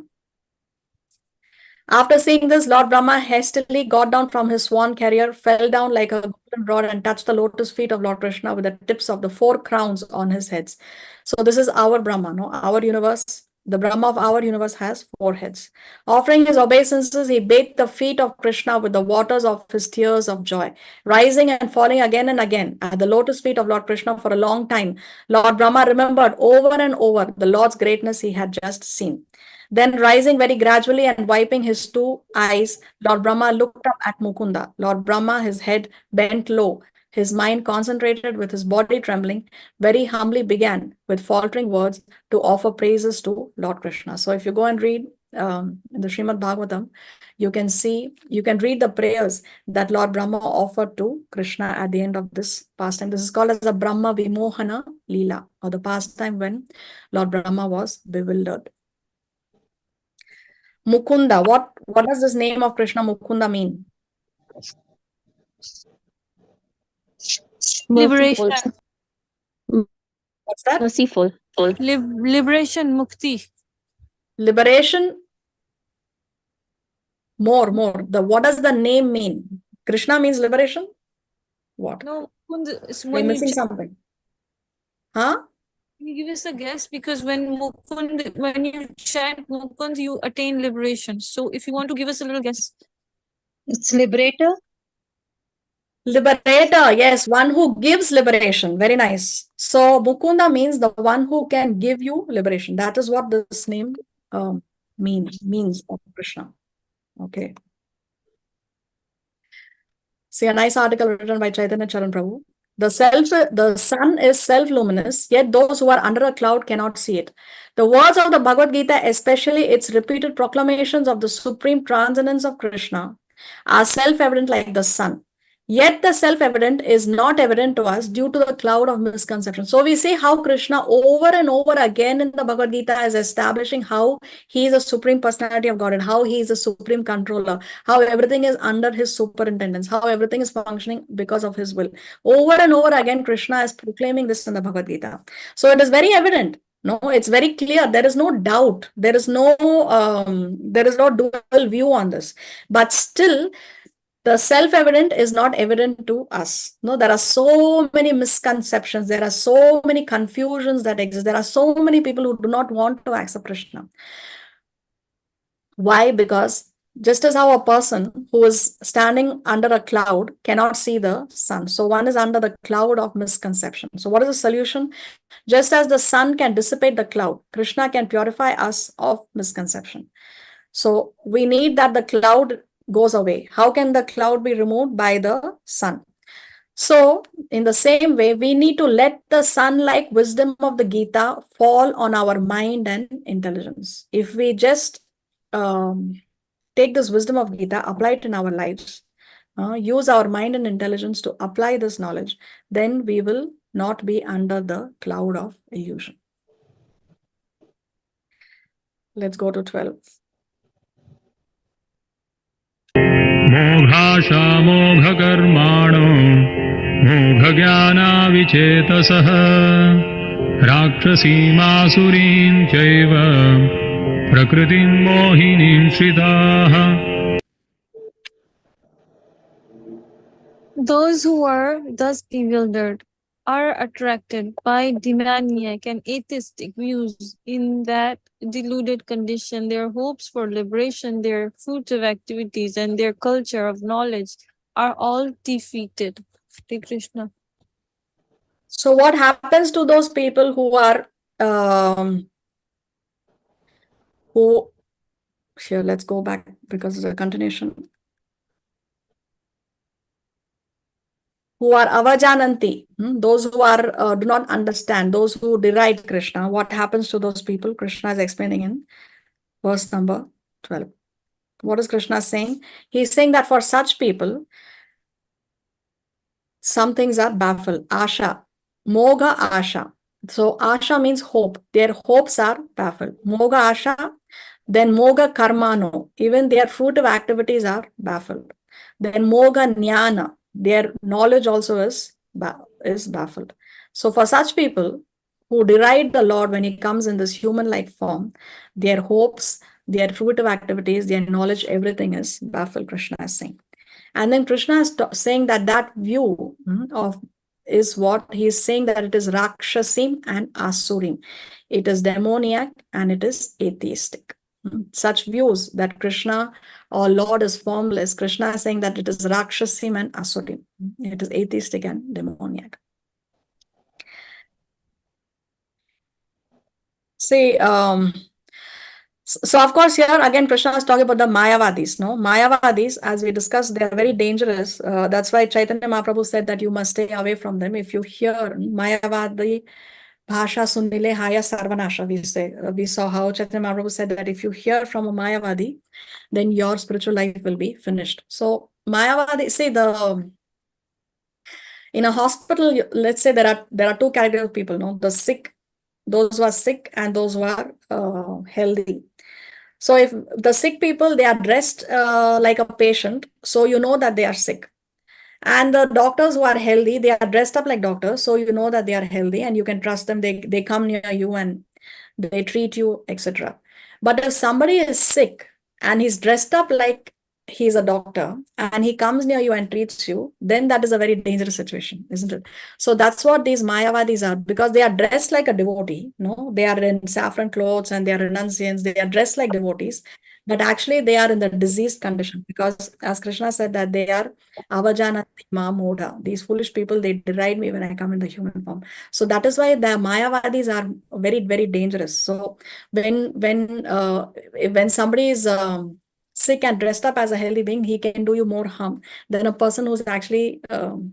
[SPEAKER 1] After seeing this, Lord Brahma hastily got down from his swan carrier, fell down like a golden rod, and touched the lotus feet of Lord Krishna with the tips of the 4 crowns on his heads. So this is our Brahma, no? Our universe. The Brahma of our universe has 4 heads. Offering his obeisances, he bathed the feet of Krishna with the waters of his tears of joy, rising and falling again and again at the lotus feet of Lord Krishna for a long time. Lord Brahma remembered over and over the Lord's greatness he had just seen. Then rising very gradually and wiping his 2 eyes, Lord Brahma looked up at Mukunda. Lord Brahma, his head bent low, his mind concentrated with his body trembling, very humbly began with faltering words to offer praises to Lord Krishna. So if you go and read in the Srimad Bhagavatam, you can read the prayers that Lord Brahma offered to Krishna at the end of this pastime. This is called as the Brahma Vimohana Leela, or the pastime when Lord Brahma was bewildered. Mukunda, what does this name of Krishna Mukunda mean?
[SPEAKER 4] Liberation.
[SPEAKER 1] What's that?
[SPEAKER 3] Merciful.
[SPEAKER 4] Liberation, mukti.
[SPEAKER 1] Liberation. More. What does the name mean? Krishna means liberation? What?
[SPEAKER 4] No, Mukund is
[SPEAKER 1] We're
[SPEAKER 4] when
[SPEAKER 1] missing something. Huh?
[SPEAKER 4] Can you give us a guess? Because when you chant Mukund, you attain liberation. So if you want to give us a little guess.
[SPEAKER 2] It's liberator.
[SPEAKER 1] Liberator, yes, one who gives liberation. Very nice. So Mukunda means the one who can give you liberation. That is what this name means of Krishna. Okay. See a nice article written by Chaitanya Charan Prabhu. The sun is self-luminous, yet those who are under a cloud cannot see it. The words of the Bhagavad Gita, especially its repeated proclamations of the supreme transcendence of Krishna, are self-evident like the sun. Yet the self-evident is not evident to us due to the cloud of misconception. So we see how Krishna over and over again in the Bhagavad Gita is establishing how he is a supreme personality of God and how he is a supreme controller, how everything is under his superintendence, how everything is functioning because of his will. Over and over again, Krishna is proclaiming this in the Bhagavad Gita. So it is very evident. No, it's very clear. There is no doubt. There is no dual view on this. But still, the self-evident is not evident to us. No, there are so many misconceptions. There are so many confusions that exist. There are so many people who do not want to accept Krishna. Why? Because just as how a person who is standing under a cloud cannot see the sun. So one is under the cloud of misconception. So what is the solution? Just as the sun can dissipate the cloud, Krishna can purify us of misconception. So we need that the cloud goes away. How can the cloud be removed? By the sun. So in the same way, we need to let the sun-like wisdom of the Gita fall on our mind and intelligence. If we just take this wisdom of Gita, apply it in our lives, use our mind and intelligence to apply this knowledge, then we will not be under the cloud of illusion. Let's go to 12.
[SPEAKER 5] मोघाशामोघकर्माणो मोघज्ञानाविचेतसः राक्षसीमासुरीं चैव प्रकृतिं मोहिनीं श्रिताः.
[SPEAKER 4] Those who are thus bewildered are attracted by demoniac and atheistic views. In that deluded condition, their hopes for liberation, their fruitive activities, and their culture of knowledge are all defeated. Hare Krishna.
[SPEAKER 1] So what happens to those people who are here, let's go back because it's a continuation. Who are avajananti, those who are do not understand, those who deride Krishna. What happens to those people? Krishna is explaining in verse number 12. What is Krishna saying? He's saying that for such people, some things are baffled. Asha, moga asha. So asha means hope. Their hopes are baffled. Moga asha, then moga karmano. Even their fruitive activities are baffled. Then moga jnana. Their knowledge also is baffled. So for such people who deride the Lord when he comes in this human-like form, their hopes their fruitive activities, their knowledge, everything is baffled, Krishna is saying. And then Krishna is saying that that view of is what he is saying, that it is Rakshasim and Asurim. It is demoniac and it is atheistic. Such views that Krishna or Lord is formless, Krishna is saying that it is Rakshasim and Asurim. It is atheistic and demoniac. See, so of course here again Krishna is talking about the Mayavadis. No, Mayavadis, as we discussed, they are very dangerous. That's why Chaitanya Mahaprabhu said that you must stay away from them. If you hear Mayavadi Bhasha Sunile Haya Sarvanasha, we say. We saw how Chaitanya Mahaprabhu said that if you hear from a Mayavadi, then your spiritual life will be finished. So Mayavadi, see, in a hospital, let's say there are two categories of people, no, the sick, those who are sick and those who are healthy. So if the sick people, they are dressed like a patient, so you know that they are sick. And the doctors who are healthy, they are dressed up like doctors, so you know that they are healthy and you can trust them. They come near you and they treat you, etc. But if somebody is sick and he's dressed up like he's a doctor and he comes near you and treats you, then that is a very dangerous situation, isn't it? So that's what these Mayavadis are, because they are dressed like a devotee. No, they are in saffron clothes and they are renunciants. They are dressed like devotees, but actually they are in the diseased condition, because as Krishna said that they are avajanati ma moda. These foolish people, they deride me when I come in the human form. So that is why the Mayavadis are very, very dangerous. So when somebody is sick and dressed up as a healthy being, he can do you more harm than a person who's actually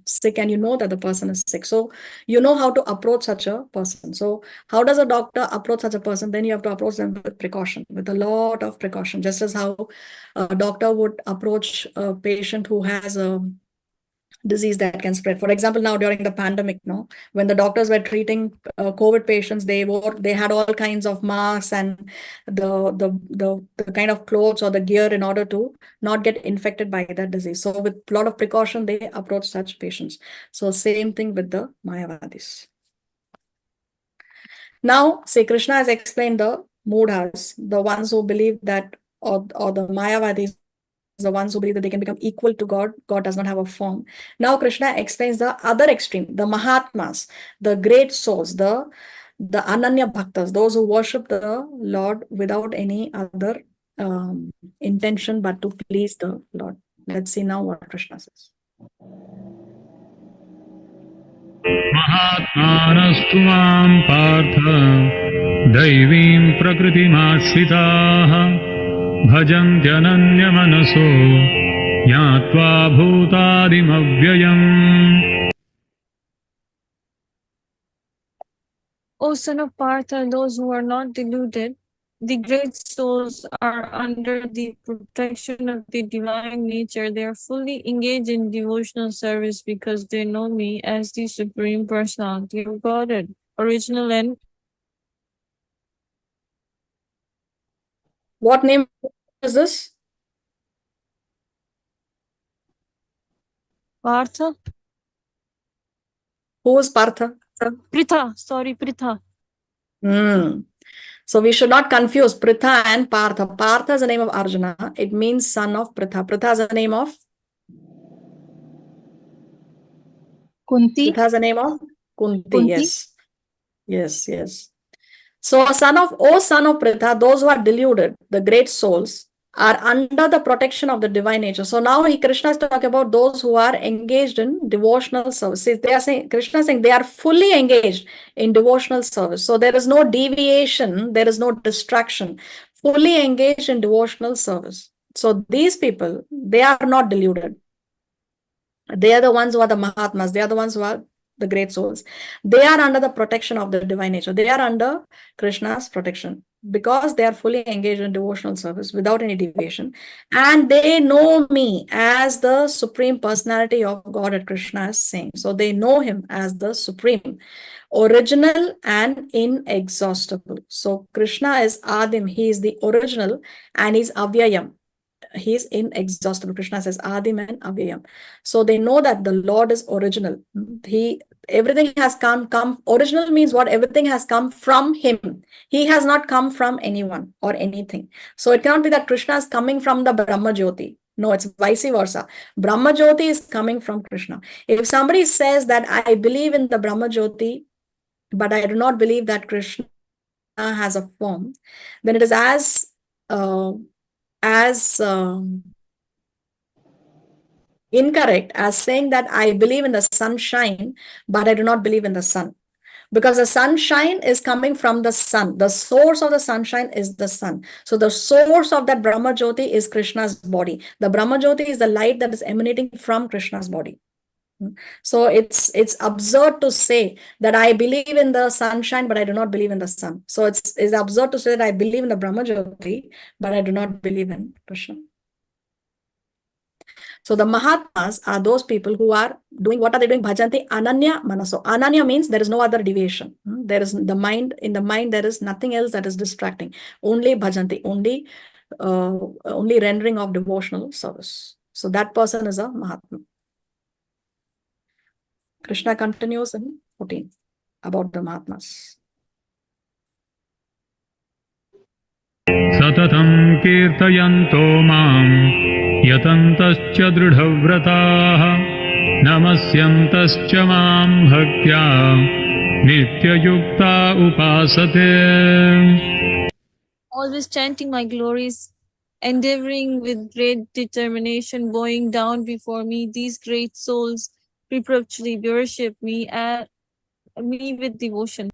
[SPEAKER 1] sick and you know that the person is sick. So you know how to approach such a person. So how does a doctor approach such a person? Then you have to approach them with precaution, with a lot of precaution, just as how a doctor would approach a patient who has a disease that can spread. For example, now during the pandemic, no, when the doctors were treating COVID patients, they had all kinds of masks and the kind of clothes or the gear in order to not get infected by that disease. So with a lot of precaution, they approach such patients. So same thing with the Mayavadis. Now, say Krishna has explained the Mudhas, the ones who believe that, or the Mayavadis, the ones who believe that they can become equal to God. God does not have a form. Now Krishna explains the other extreme, the Mahatmas, the great souls, the Ananya Bhaktas, those who worship the Lord without any other intention but to please the Lord. Let's see now what Krishna says.
[SPEAKER 5] महात्मानस्तु मां पार्थ दैवीं प्रकृतिमाश्रिताः भजन्त्यनन्यमनसो ज्ञात्वा भूतादिमव्ययम्.
[SPEAKER 4] O son of Partha, those who are not deluded, the great souls are under the protection of the divine nature. They are fully engaged in devotional service because they know me as the Supreme Personality of Godhead, original and...
[SPEAKER 1] What name is this?
[SPEAKER 4] Partha?
[SPEAKER 1] Who is Partha?
[SPEAKER 4] Pritha, sorry, Pritha.
[SPEAKER 1] So we should not confuse Pritha and Partha. Partha is the name of Arjuna. It means son of Pritha. Pritha is the name of?
[SPEAKER 2] Kunti.
[SPEAKER 1] Pritha is the name of? Kunti.
[SPEAKER 2] Kunti.
[SPEAKER 1] Yes. So son of Pritha, those who are deluded, the great souls, are under the protection of the divine nature. So now Krishna is talking about those who are engaged in devotional service. They are saying, Krishna is saying they are fully engaged in devotional service. So there is no deviation, there is no distraction, fully engaged in devotional service. So these people, they are not deluded. They are the ones who are the Mahatmas. They are the ones who are the great souls. They are under the protection of the divine nature. They are under Krishna's protection because they are fully engaged in devotional service without any deviation. And they know me as the Supreme Personality of God, Krishna is saying. So they know him as the Supreme, original and inexhaustible. So Krishna is Adim. He is the original and he's Avyayam. He is inexhaustible. Krishna says Adim and Avyayam. So they know that the Lord is original. everything has come. Original means what? Everything has come from him. He has not come from anyone or anything. So it cannot be that Krishna is coming from the Brahma Jyoti. No, it's vice versa. Brahma Jyoti is coming from Krishna. If somebody says that I believe in the Brahma Jyoti, but I do not believe that Krishna has a form, then it is as incorrect as saying that I believe in the sunshine, but I do not believe in the sun. Because the sunshine is coming from the sun. The source of the sunshine is the sun. So the source of that Brahma Jyoti is Krishna's body. The Brahma Jyoti is the light that is emanating from Krishna's body. So it's absurd to say that I believe in the sunshine, but I do not believe in the sun. So it's absurd to say that I believe in the Brahma Jyoti, but I do not believe in Krishna. So the Mahatmas are those people who are doing, what are they doing? Bhajanti Ananya Manaso. Ananya means there is no other deviation. There is in the mind, there is nothing else that is distracting. Only Bhajanti, only rendering of devotional service. So that person is a Mahatma. Krishna continues in 14 about the Mahatmas.
[SPEAKER 5] Satatam kirtayanto mam yatantascha dridhavrataah namasyantascha mam bhaktya nityayukta upasate.
[SPEAKER 4] Always chanting my glories, endeavoring with great determination, bowing down before me, these great souls reproachfully worship me with devotion.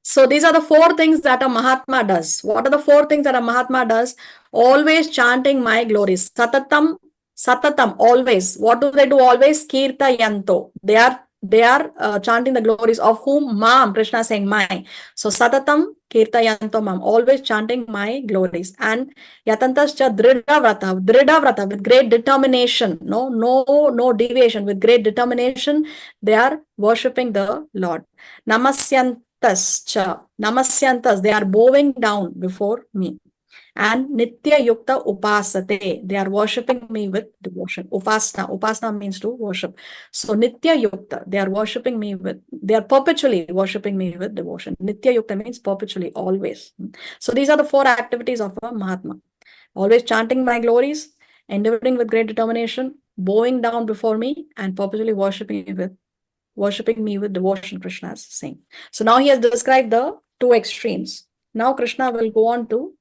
[SPEAKER 1] So these are the 4 things that a Mahatma does. What are the 4 things that a Mahatma does? Always chanting my glories. Satatam, always. What do they do always? Kirtayanto. They are chanting the glories of whom? Mam. Krishna is saying my. So Satatam Kirtayanto Mam. Always chanting my glories. And Yatantascha Dridhavrata, with great determination. No deviation. With great determination, they are worshipping the Lord. Namasyantas, they are bowing down before me. And Nitya Yukta Upasate, they are worshipping me with devotion. Upasana means to worship. So Nitya Yukta, they are perpetually worshipping me with devotion. Nitya Yukta means perpetually, always. So these are the 4 activities of a Mahatma. Always chanting my glories, endeavoring with great determination, bowing down before me, and perpetually worshipping me with devotion, Krishna is saying. So now he has described the 2 extremes. Now Krishna will go on to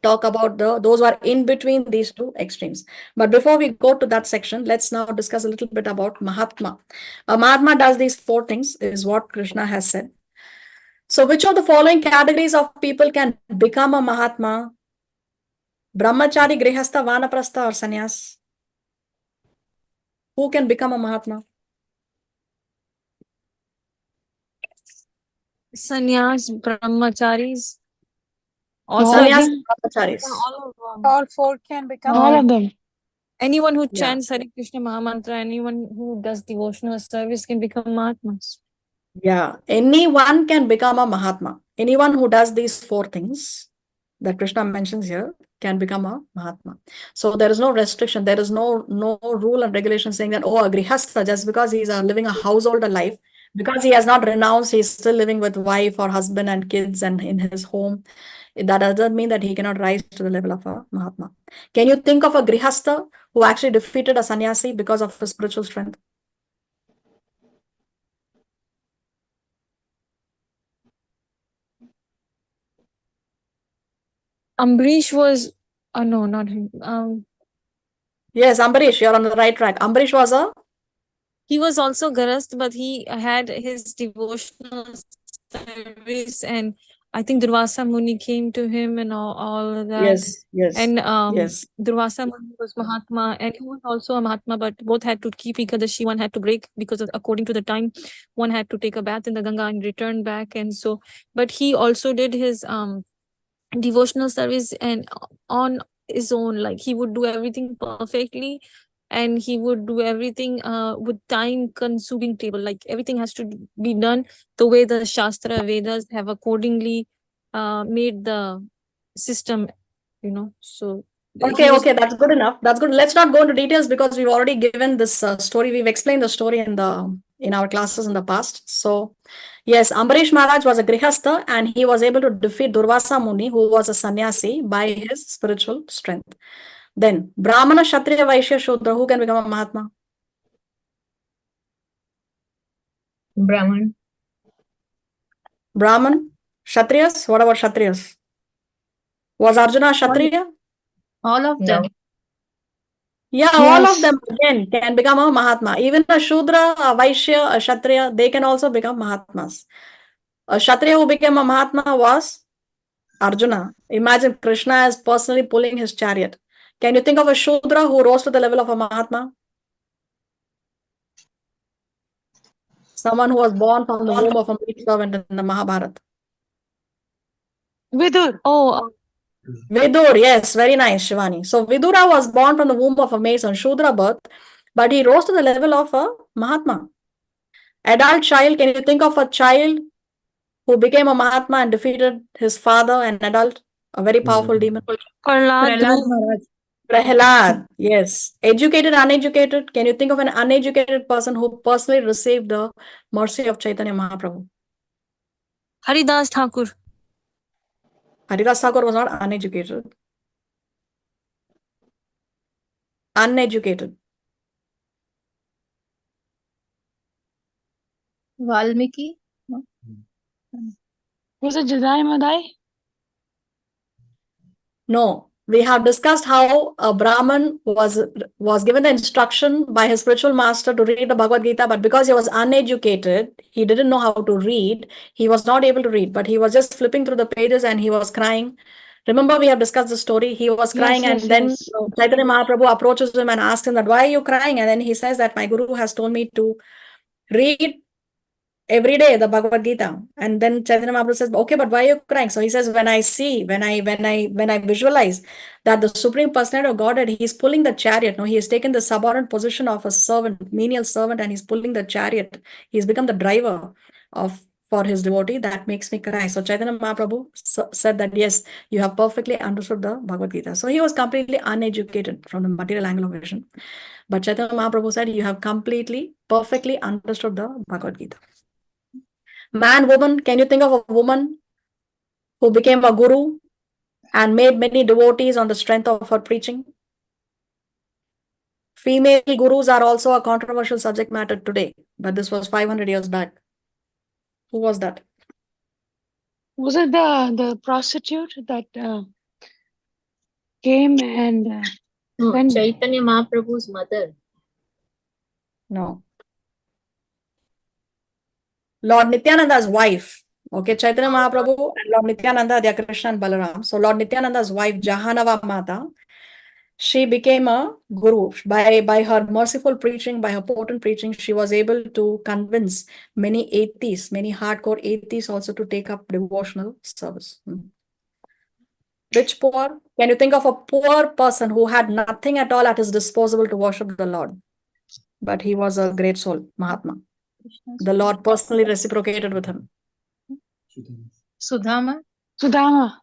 [SPEAKER 1] talk about those who are in between these 2 extremes. But before we go to that section, let's now discuss a little bit about Mahatma. A Mahatma does these 4 things, is what Krishna has said. So which of the following categories of people can become a Mahatma? Brahmachari, Grihastha, Vanaprastha, or Sannyas? Who can become a Mahatma?
[SPEAKER 4] Sannyas, brahmacharis.
[SPEAKER 2] All
[SPEAKER 4] Also,
[SPEAKER 2] of
[SPEAKER 1] Sannyas,
[SPEAKER 2] them.
[SPEAKER 1] Brahmacharis.
[SPEAKER 4] all of them.
[SPEAKER 7] All 4 can become.
[SPEAKER 2] All of them.
[SPEAKER 4] Anyone who
[SPEAKER 1] Yeah.
[SPEAKER 4] chants Hare Krishna Mahamantra, anyone who does devotional service can become Mahatmas.
[SPEAKER 1] Yeah, anyone can become a Mahatma. Anyone who does these 4 things that Krishna mentions here can become a Mahatma. So there is no restriction. There is no rule and regulation saying that, oh, a Grihastha, just because he's living a householder life, because he has not renounced, he's still living with wife or husband and kids and in his home. That doesn't mean that he cannot rise to the level of a Mahatma. Can you think of a Grihastha who actually defeated a sannyasi because of his spiritual strength?
[SPEAKER 4] Ambarish was, no, not him.
[SPEAKER 1] Yes, Ambarish, you're on the right track. Ambarish was a
[SPEAKER 4] He was also Garast, but he had his devotional service, and I think Durvasa Muni came to him and all of that.
[SPEAKER 1] yes.
[SPEAKER 4] And
[SPEAKER 1] Yes.
[SPEAKER 4] Durvasa Muni was Mahatma, and he was also a Mahatma, but both had to keep Ekadashi. One had to break because according to the time, one had to take a bath in the Ganga and return back. And so, but he also did his devotional service and on his own. Like he would do everything perfectly, and he would do everything with time consuming table. Like everything has to be done the way the Shastra Vedas have accordingly made the system, So
[SPEAKER 1] Okay,
[SPEAKER 4] he was-
[SPEAKER 1] okay, that's good enough. That's good. Let's not go into details because we've already given this story. We've explained the story in our classes in the past. So, yes, Ambarish Maharaj was a grihastha and he was able to defeat Durvasa Muni, who was a sannyasi, by his spiritual strength. Then, Brahmana, Kshatriya, Vaishya, Shudra, who can become a Mahatma?
[SPEAKER 3] Brahman.
[SPEAKER 1] Brahman, Kshatriyas. What about Kshatriyas? Was Arjuna a Kshatriya?
[SPEAKER 2] All of
[SPEAKER 3] No.
[SPEAKER 2] them.
[SPEAKER 1] Yeah, all of
[SPEAKER 4] Yes.
[SPEAKER 1] them again can become a Mahatma. Even a Shudra, a Vaishya, a Kshatriya, they can also become Mahatmas. A Kshatriya who became a Mahatma was Arjuna. Imagine Krishna is personally pulling his chariot. Can you think of a Shudra who rose to the level of a Mahatma? Someone who was born from the womb of a maid servant in the Mahabharata.
[SPEAKER 4] Vidur. Oh,
[SPEAKER 1] Vidur, yes, very nice, Shivani. So Vidura was born from the womb of a mason, Shudra birth, but he rose to the level of a Mahatma. Adult child, can you think of a child who became a Mahatma and defeated his father, an adult, a very powerful demon?
[SPEAKER 4] Prahlad.
[SPEAKER 2] Prahlad Maharaj.
[SPEAKER 1] Prahlad, yes. Educated, uneducated. Can you think of an uneducated person who personally received the mercy of Chaitanya Mahaprabhu?
[SPEAKER 4] Haridas Thakur.
[SPEAKER 1] Haridas Thakur was not uneducated. Uneducated.
[SPEAKER 2] Valmiki. No?
[SPEAKER 4] Was it Jadai Madai?
[SPEAKER 1] No, we have discussed how a Brahman was given the instruction by his spiritual master to read the Bhagavad Gita, but because he was uneducated, he didn't know how to read. He was not able to read, but he was just flipping through the pages and he was crying. Remember, we have discussed the story. He was crying,
[SPEAKER 4] Yes,
[SPEAKER 1] and then
[SPEAKER 4] yes.
[SPEAKER 1] Chaitanya Mahaprabhu approaches him and asks him that, "Why are you crying?" And then he says that my Guru has told me to read every day the Bhagavad Gita. And then Chaitanya Mahaprabhu says, "Okay, but why are you crying?" So he says, when I visualize that the Supreme Personality of Godhead, he's pulling the chariot. No, he has taken the subordinate position of a servant, menial servant, and he's pulling the chariot. He's become the driver of for his devotee. That makes me cry. So Chaitanya Mahaprabhu said that, yes, you have perfectly understood the Bhagavad Gita. So he was completely uneducated from the material angle of vision. But Chaitanya Mahaprabhu said, you have completely, perfectly understood the Bhagavad Gita. Man, woman, can you think of a woman who became a guru and made many devotees on the strength of her preaching? Female gurus are also a controversial subject matter today, but this was 500 years back. Who was that?
[SPEAKER 4] Was it the prostitute that came and
[SPEAKER 3] No,
[SPEAKER 4] then
[SPEAKER 3] Chaitanya Mahaprabhu's mother.
[SPEAKER 1] No. Lord Nityananda's wife. Okay, Chaitanya Mahaprabhu and Lord Nityananda, they are Krishna and Balaram. So Lord Nityananda's wife, Jahanava Mata, she became a guru. By her merciful preaching, by her potent preaching, she was able to convince many atheists, many hardcore atheists also to take up devotional service. Rich, poor. Can you think of a poor person who had nothing at all at his disposal to worship the Lord? But he was a great soul, Mahatma. The Lord personally reciprocated with him.
[SPEAKER 2] Sudama.
[SPEAKER 4] Sudama.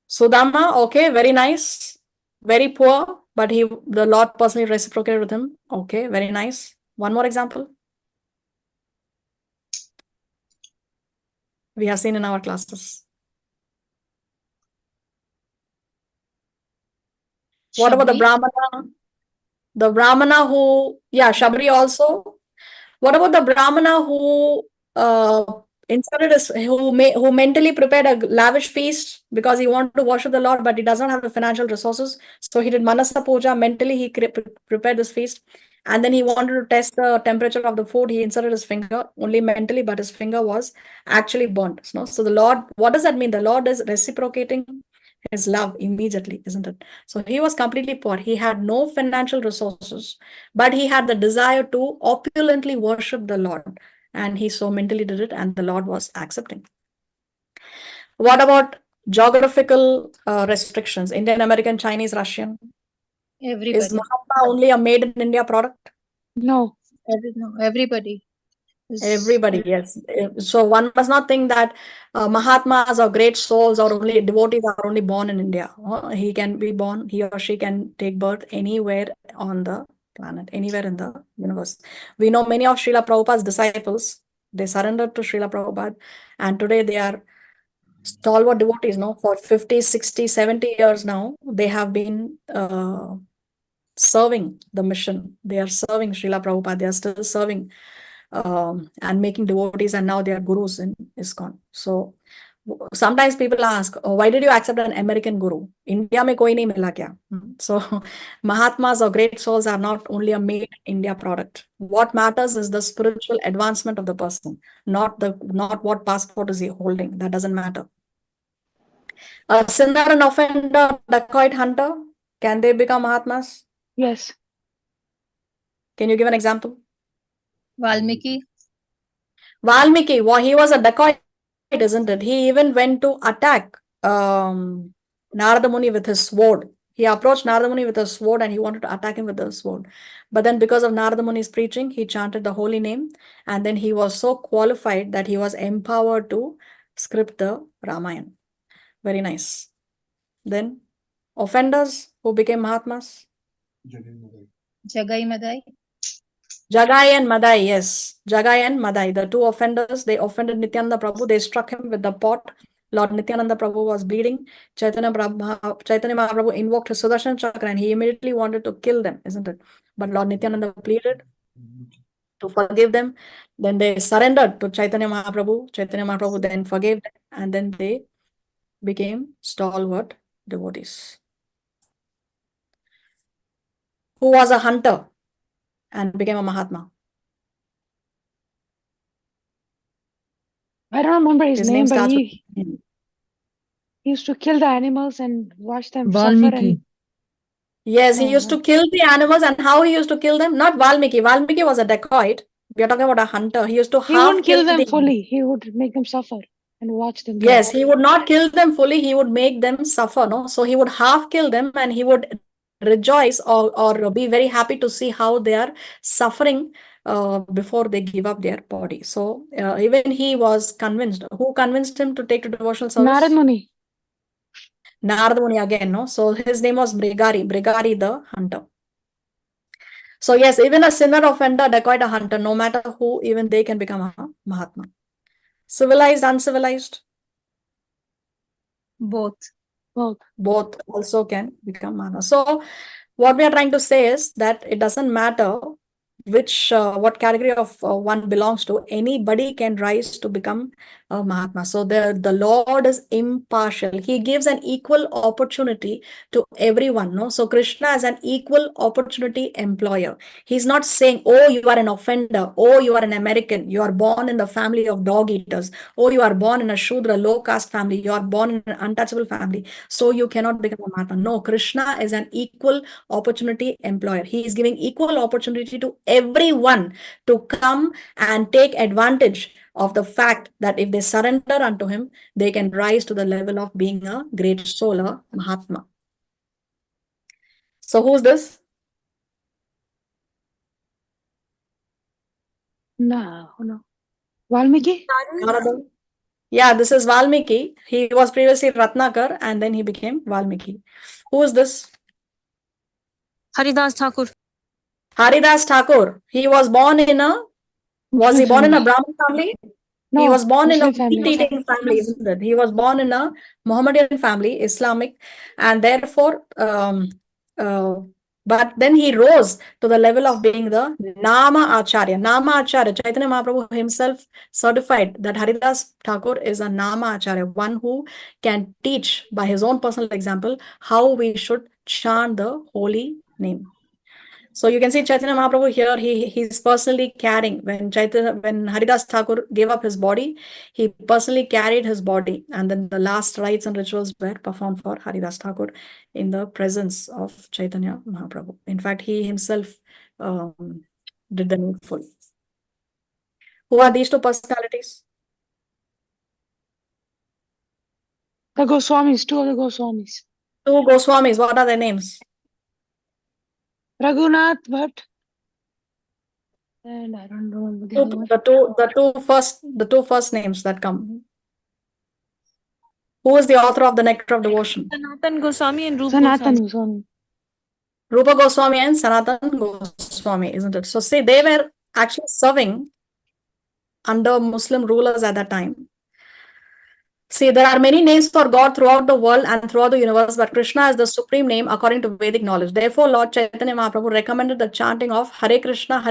[SPEAKER 1] Sudama, okay, very nice. Very poor, but the Lord personally reciprocated with him. Okay, very nice. One more example. We have seen in our classes. What about the
[SPEAKER 2] Shabri.
[SPEAKER 1] Brahmana? The Brahmana who, yeah, Shabri also. What about the Brahmana who who mentally prepared a lavish feast because he wanted to worship the Lord, but he does not have the financial resources. So he did Manasa Puja. Mentally, he prepared this feast. And then he wanted to test the temperature of the food. He inserted his finger only mentally, but his finger was actually burnt. So the Lord, what does that mean? The Lord is reciprocating his love immediately, isn't it? So he was completely poor. He had no financial resources, but he had the desire to opulently worship the Lord. And he so mentally did it, and the Lord was accepting. What about geographical restrictions? Indian, American, Chinese, Russian? Is
[SPEAKER 2] Everybody.
[SPEAKER 1] Mahatma only a made in India product?
[SPEAKER 4] No.
[SPEAKER 2] No, everybody.
[SPEAKER 1] Everybody, yes. So one must not think that Mahatmas or great souls or only devotees are only born in India. He can be born, he or she can take birth anywhere on the planet, anywhere in the universe. We know many of Srila Prabhupada's disciples, they surrendered to Srila Prabhupada, and today they are stalwart devotees, no? For 50, 60, 70 years now, they have been serving the mission. They are serving Srila Prabhupada, they are still serving and making devotees, and now they are gurus in ISKCON. So sometimes people ask, oh, why did you accept an American guru? India mein koi nahi mila kya? So Mahatmas or great souls are not only a made India product. What matters is the spiritual advancement of the person, not what passport is he holding. That doesn't matter. A sinner, an offender, dacoit, hunter, can they become Mahatmas?
[SPEAKER 7] Yes.
[SPEAKER 1] Can you give an example?
[SPEAKER 2] Valmiki.
[SPEAKER 1] Valmiki, well, he was a dacoit, isn't it? He even went to attack Narada Muni with his sword. He approached Narada Muni with a sword and he wanted to attack him with the sword. But then because of Narada Muni's preaching, he chanted the holy name, and then he was so qualified that he was empowered to script the Ramayana. Very nice. Then offenders who became Mahatmas.
[SPEAKER 2] Jagai Madai.
[SPEAKER 1] Jagai and Madai, yes. Jagai and Madai, the two offenders, they offended Nityananda Prabhu. They struck him with the pot. Lord Nityananda Prabhu was bleeding. Chaitanya Mahaprabhu invoked his Sudarshan Chakra and he immediately wanted to kill them, isn't it? But Lord Nityananda pleaded to forgive them. Then they surrendered to Chaitanya Mahaprabhu. Chaitanya Mahaprabhu then forgave them, and then they became stalwart devotees. Who was a hunter and became a Mahatma?
[SPEAKER 9] I don't remember his name, but
[SPEAKER 1] starts
[SPEAKER 9] he
[SPEAKER 1] with
[SPEAKER 9] used to kill the animals and watch them suffer.
[SPEAKER 10] Valmiki.
[SPEAKER 1] Yes, he used to kill the animals, and how he used to kill them? Not Valmiki. Valmiki was a dacoit. We are talking about a hunter. He used to
[SPEAKER 9] He
[SPEAKER 1] half
[SPEAKER 9] wouldn't kill them
[SPEAKER 1] the
[SPEAKER 9] fully. He would make them suffer and watch them.
[SPEAKER 1] Yes, he would not kill them fully. He would make them suffer. No, so he would half kill them, and he would rejoice or be very happy to see how they are suffering before they give up their body. So even he was convinced. Who convinced him to take to devotional service?
[SPEAKER 9] Narad Muni.
[SPEAKER 1] Narada Muni again. No, so his name was Brigari. Brigari the hunter. So yes, even a sinner, offender, dacoit, a hunter, no matter who, even they can become a Mahatma. Civilized, uncivilized,
[SPEAKER 2] Both.
[SPEAKER 1] both also can become Mahatma. So what we are trying to say is that it doesn't matter what category of one belongs to, anybody can rise to become a Mahatma. So the Lord is impartial. He gives an equal opportunity to everyone. No, so Krishna is an equal opportunity employer. He's not saying, oh, you are an offender, oh, you are an American, you are born in the family of dog eaters, oh, you are born in a Shudra low caste family, you are born in an untouchable family, so you cannot become a Mahatma. No, Krishna is an equal opportunity employer. He is giving equal opportunity to everyone to come and take advantage of the fact that if they surrender unto him, they can rise to the level of being a great soul, a Mahatma. So who's this?
[SPEAKER 9] No. Valmiki?
[SPEAKER 1] Yeah, this is Valmiki. He was previously Ratnakar and then he became Valmiki. Who is this?
[SPEAKER 4] Haridas Thakur.
[SPEAKER 1] Haridas Thakur. He was born in a Brahmin family?
[SPEAKER 9] No,
[SPEAKER 1] he was born in a
[SPEAKER 9] Muslim family.
[SPEAKER 1] meat-eating family, isn't it? He was born in a Mohammedan family, Islamic, and therefore, but then he rose to the level of being the Nama Acharya. Nama Acharya, Chaitanya Mahaprabhu himself certified that Haridas Thakur is a Nama Acharya, one who can teach by his own personal example how we should chant the holy name. So you can see Chaitanya Mahaprabhu here, he's personally carrying, when Haridas Thakur gave up his body, he personally carried his body, and then the last rites and rituals were performed for Haridas Thakur in the presence of Chaitanya Mahaprabhu. In fact, he himself did the needful. Who are these two personalities?
[SPEAKER 9] The Goswamis, two of the Goswamis.
[SPEAKER 1] Two Goswamis, what are their names?
[SPEAKER 9] Raghunath Bhatt. And I don't remember the other one.
[SPEAKER 1] The two first names that come. Who is the author of the Nectar of Devotion?
[SPEAKER 4] Sanatan Goswami and Rupa
[SPEAKER 9] Sanatan
[SPEAKER 4] Goswami.
[SPEAKER 9] Goswami.
[SPEAKER 1] Rupa Goswami and Sanatan Goswami, isn't it? So see, they were actually serving under Muslim rulers at that time. See, there are many names for God throughout the world and throughout the universe, but Krishna is the supreme name according to Vedic knowledge. Therefore, Lord Chaitanya Mahaprabhu recommended the chanting of Hare Krishna,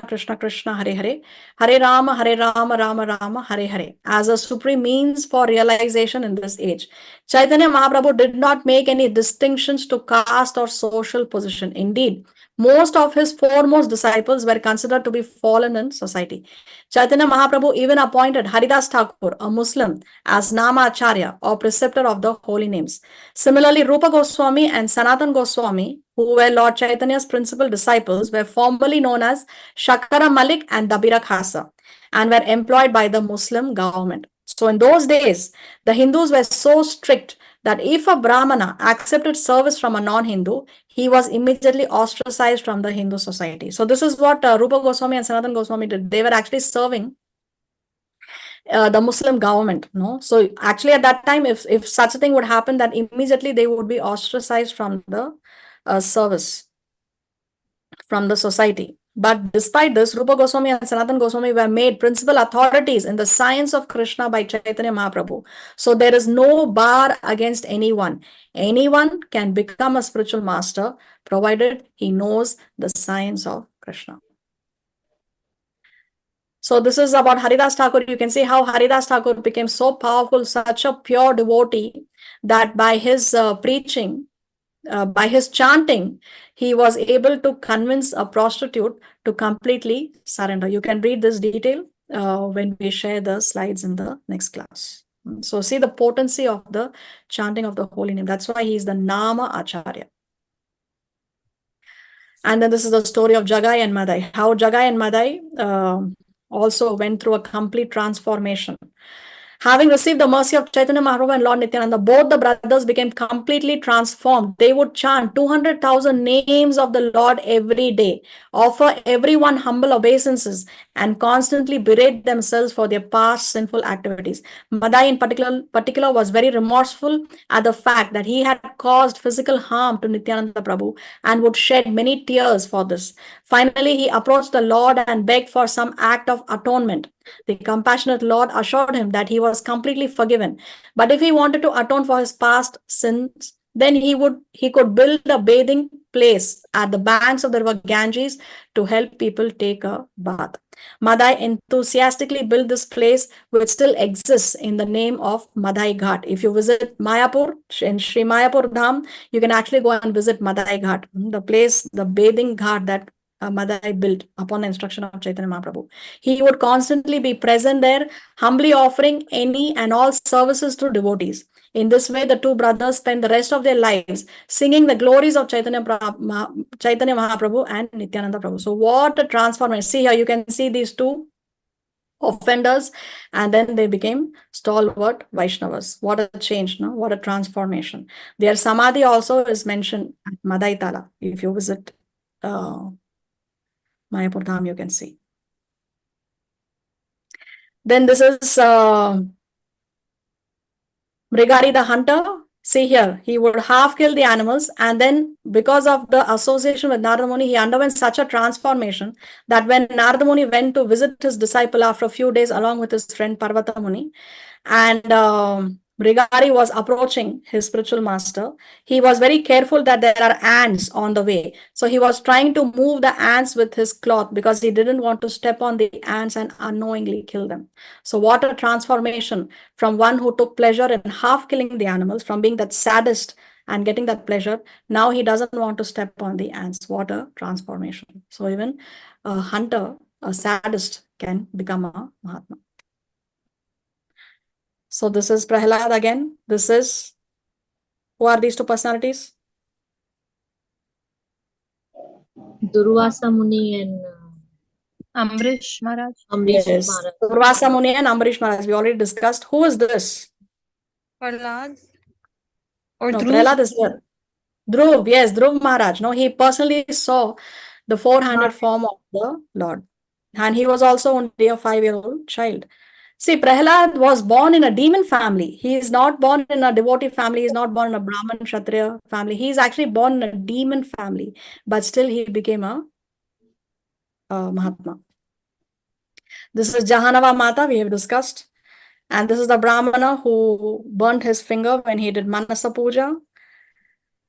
[SPEAKER 1] Krishna Krishna, Hare Hare, Hare Rama, Rama Rama, Hare Hare, as a supreme means for realization in this age. Chaitanya Mahaprabhu did not make any distinctions to caste or social position. Indeed, most of his foremost disciples were considered to be fallen in society. Chaitanya Mahaprabhu even appointed Haridas Thakur, a Muslim, as Namacharya or preceptor of the holy names. Similarly, Rupa Goswami and Sanatan Goswami, who were Lord Chaitanya's principal disciples, were formerly known as Shakara Malik and Dabira Khasa and were employed by the Muslim government. So in those days, the Hindus were so strict that if a Brahmana accepted service from a non-Hindu, he was immediately ostracized from the Hindu society. So this is what Rupa Goswami and Sanatan Goswami did. They were actually serving the Muslim government. No, so actually at that time, if such a thing would happen, that immediately they would be ostracized from the service, from the society. But despite this, Rupa Goswami and Sanatan Goswami were made principal authorities in the science of Krishna by Chaitanya Mahaprabhu. So there is no bar against anyone. Anyone can become a spiritual master provided he knows the science of Krishna. So this is about Haridas Thakur. You can see how Haridas Thakur became so powerful, such a pure devotee, that by his preaching, by his chanting, he was able to convince a prostitute to completely surrender. You can read this detail when we share the slides in the next class. So see the potency of the chanting of the holy name. That's why he is the Nama Acharya. And then this is the story of Jagai and Madai. How Jagai and Madai also went through a complete transformation. Having received the mercy of Chaitanya Mahaprabhu and Lord Nityananda, both the brothers became completely transformed. They would chant 200,000 names of the Lord every day, offer everyone humble obeisances, and constantly berate themselves for their past sinful activities. Madai in particular was very remorseful at the fact that he had caused physical harm to Nityananda Prabhu and would shed many tears for this. Finally, he approached the Lord and begged for some act of atonement. The compassionate Lord assured him that he was completely forgiven. But if he wanted to atone for his past sins, then he could build a bathing place at the banks of the river Ganges to help people take a bath. Madai enthusiastically built this place, which still exists in the name of Madai Ghat. If you visit Mayapur, in Sri Mayapur Dham, you can actually go and visit Madai Ghat, the place, the bathing ghat that Madai built upon the instruction of Chaitanya Mahaprabhu. He would constantly be present there, humbly offering any and all services to devotees. In this way, the two brothers spent the rest of their lives singing the glories of Chaitanya Mahaprabhu and Nityananda Prabhu. So what a transformation. See here, you can see these two offenders, and then they became stalwart Vaishnavas. What a change, no? What a transformation. Their samadhi also is mentioned at Madai Tala. If you visit Mayapur Dham, you can see. Then this is Mrigari the hunter. See here, he would half kill the animals, and then because of the association with Narada Muni, he underwent such a transformation that when Narada Muni went to visit his disciple after a few days along with his friend Parvata Muni, and Mrigari was approaching his spiritual master, he was very careful that there are ants on the way. So he was trying to move the ants with his cloth because he didn't want to step on the ants and unknowingly kill them. So what a transformation from one who took pleasure in half killing the animals, from being that sadist and getting that pleasure. Now he doesn't want to step on the ants. What a transformation. So even a hunter, a sadist, can become a Mahatma. So this is Prahlad again. This is, who are these two personalities?
[SPEAKER 3] Durvasa Muni and
[SPEAKER 2] Amrish Maharaj.
[SPEAKER 3] Amrish
[SPEAKER 1] Yes,
[SPEAKER 3] Maharaj.
[SPEAKER 1] Durvasa Muni and Amrish Maharaj. We already discussed. Who is this?
[SPEAKER 4] Prahlad or
[SPEAKER 1] No,
[SPEAKER 4] Dhruv?
[SPEAKER 1] Prahlad is here. Dhruv, yes, Dhruv Maharaj. No, he personally saw the four-handed form of the Lord. And he was also only a 5-year-old child. See, Prahlad was born in a demon family. He is not born in a devotee family. He is not born in a Brahman Kshatriya family. He is actually born in a demon family. But still, he became a Mahatma. This is Jahanava Mata, we have discussed. And this is the Brahmana who burnt his finger when he did Manasa Puja.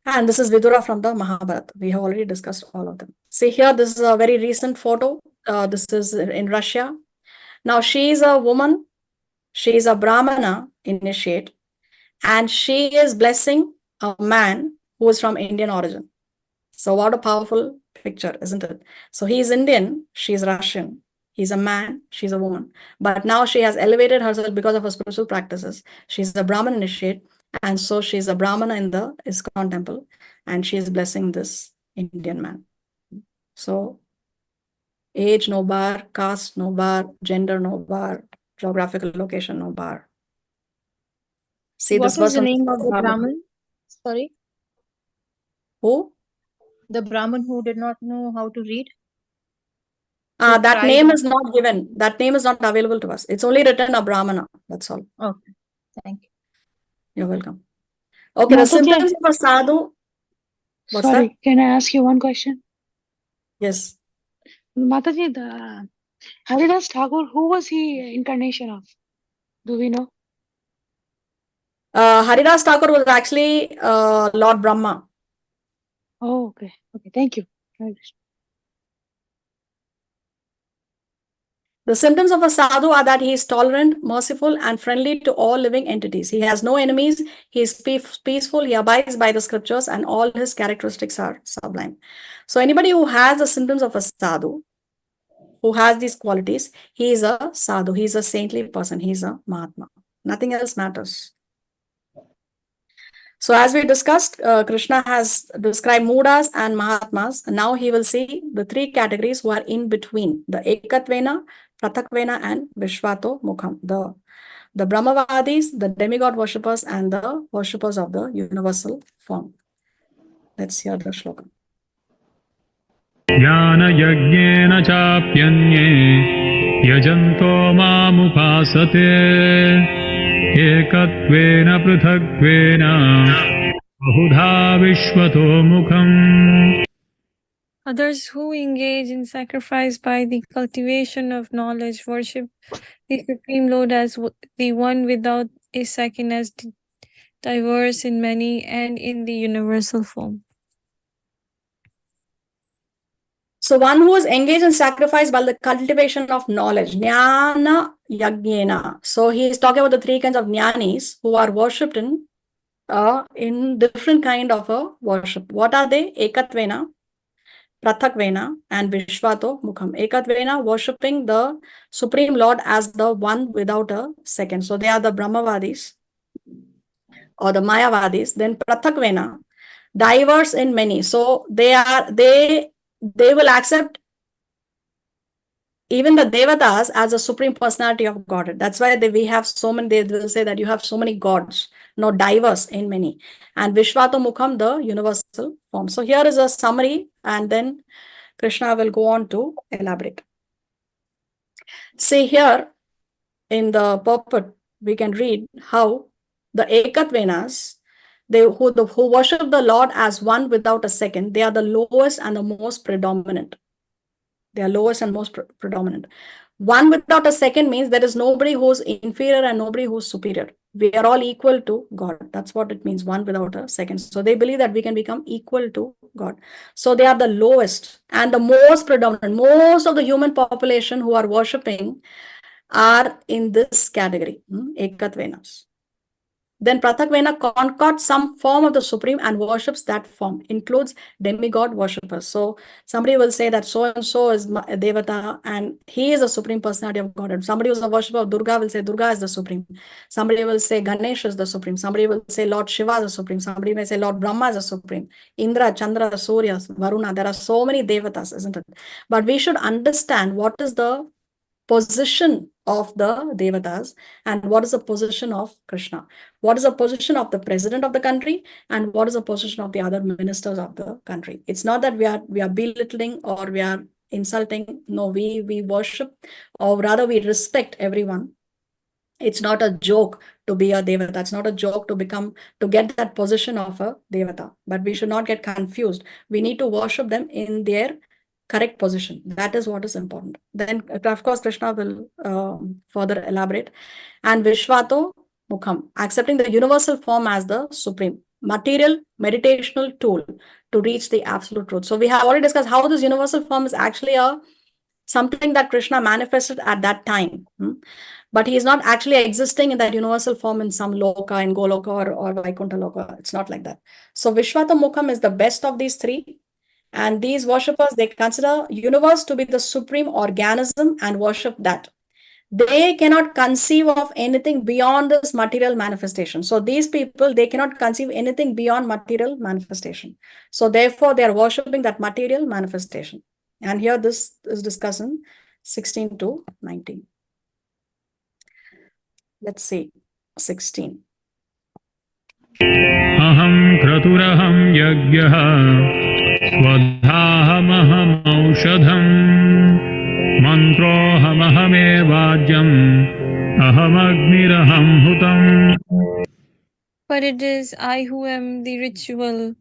[SPEAKER 1] And this is Vidura from the Mahabharata. We have already discussed all of them. See here, this is a very recent photo. This is in Russia. Now, she is a woman. She is a Brahmana initiate. And she is blessing a man who is from Indian origin. So what a powerful picture, isn't it? So he is Indian. She is Russian. He's a man. She's a woman. But now she has elevated herself because of her spiritual practices. She's a Brahman initiate. And so she's a Brahmana in the ISKCON temple, and she is blessing this Indian man. So age no bar, caste no bar, gender no bar, geographical location no bar. See
[SPEAKER 2] What
[SPEAKER 1] this
[SPEAKER 2] was the
[SPEAKER 1] person.
[SPEAKER 2] name of the Brahmin? Sorry,
[SPEAKER 1] Who?
[SPEAKER 2] the Brahmin who did not know how to read.
[SPEAKER 1] That
[SPEAKER 2] tried
[SPEAKER 1] name
[SPEAKER 2] on-
[SPEAKER 1] is not given. That name is not available to us. It's only written a Brahmana. That's all.
[SPEAKER 2] Okay, thank you.
[SPEAKER 1] You're welcome. Okay, the
[SPEAKER 9] Mataji.
[SPEAKER 1] symptoms of a sadhu. What's
[SPEAKER 9] Sorry,
[SPEAKER 1] that?
[SPEAKER 9] can I ask you one question?
[SPEAKER 1] Yes.
[SPEAKER 9] Mataji, the Haridas Thakur, who was he incarnation of? Do we know?
[SPEAKER 1] Haridas Thakur was actually Lord Brahma.
[SPEAKER 9] Oh, okay. Okay, thank you. Hare Krishna.
[SPEAKER 1] The symptoms of a sadhu are that he is tolerant, merciful, and friendly to all living entities. He has no enemies. He is peaceful. He abides by the scriptures, and all his characteristics are sublime. So anybody who has the symptoms of a sadhu, who has these qualities, he is a sadhu. He is a saintly person. He is a Mahatma. Nothing else matters. So as we discussed, Krishna has described Mudas and Mahatmas. Now he will see the three categories who are in between, the Ekatvena, Prathakvena, and Vishvato Mukham, the Brahmavadis, the demigod worshippers, and the worshippers of the universal form. Let's hear the shloka.
[SPEAKER 5] ज्ञानयज्ञेन चाप्यन्ये यजन्तो मामुपासते एकत्वेन पृथक्त्वेन बहुधा विश्वतो मुखम्.
[SPEAKER 4] Others who engage in sacrifice by the cultivation of knowledge worship the Supreme Lord as the one without a second, as diverse in many and in the universal form.
[SPEAKER 1] So one who is engaged in sacrifice by the cultivation of knowledge, jnana yajnena. So he is talking about the three kinds of jnanis who are worshipped in different kind of a worship. What are they? Ekatvena, Prathakvena, and Vishvato Mukham. Ekatvena, worshipping the Supreme Lord as the one without a second. So they are the Brahmavadis or the Mayavadis. Then Prathakvena, diverse in many. So they will accept even the Devatas as a supreme personality of Godhead. That's why we have so many, they will say that you have so many gods, no, diverse in many. And Vishvato Mukham, the universal form. So here is a summary, and then Krishna will go on to elaborate. See here in the purport, we can read how the Ekatvenas, who worship the Lord as one without a second, they are the lowest and the most predominant. They are lowest and most predominant. One without a second means there is nobody who's inferior and nobody who's superior. We are all equal to God. That's what it means, one without a second. So they believe that we can become equal to God. So they are the lowest and the most predominant. Most of the human population who are worshipping are in this category, Ekatvenas. Then Prathakvena concocts some form of the Supreme and worships that form, includes demigod worshippers. So somebody will say that so-and-so is a Devata and he is a Supreme Personality of God. And somebody who's a worshipper of Durga will say Durga is the Supreme. Somebody will say Ganesh is the Supreme. Somebody will say Lord Shiva is the Supreme. Somebody may say Lord Brahma is the Supreme. Indra, Chandra, Surya, Varuna. There are so many Devatas, isn't it? But we should understand what is the position of the Devatas and what is the position of Krishna. What is the position of the president of the country and what is the position of the other ministers of the country. It's not that we are belittling or we are insulting. No, we worship, or rather we respect everyone. It's not a joke to be a devata. It's not a joke to get that position of a devata. But we should not get confused. We need to worship them in their correct position. That is what is important. Then, of course, Krishna will further elaborate. And Vishvato Mukham, accepting the universal form as the supreme material meditational tool to reach the absolute truth. So we have already discussed how this universal form is actually something that Krishna manifested at that time. But he is not actually existing in that universal form in some loka, in Goloka or Vaikuntha Loka. It's not like that. So Vishvata Mukham is the best of these three. And these worshippers, they consider universe to be the supreme organism and worship that. They cannot conceive of anything beyond this material manifestation. So these people, they cannot conceive anything beyond material manifestation. So therefore, they are worshipping that material manifestation. And here this is discussed in 16 to 19. Let's see, 16.
[SPEAKER 5] Aham kraturaham yajñah swadhaham aushadham mantrohamahame aham agniraham hutam.
[SPEAKER 4] But it is I who am the ritual,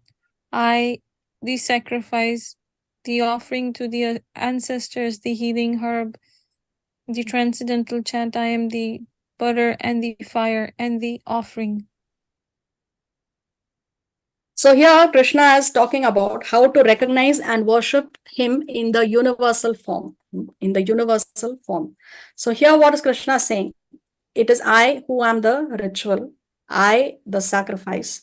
[SPEAKER 4] I the sacrifice, the offering to the ancestors, the healing herb, the transcendental chant. I am the butter and the fire and the offering.
[SPEAKER 1] So here Krishna is talking about how to recognize and worship him in the universal form. In the universal form. So here what is Krishna saying? It is I who am the ritual, I the sacrifice.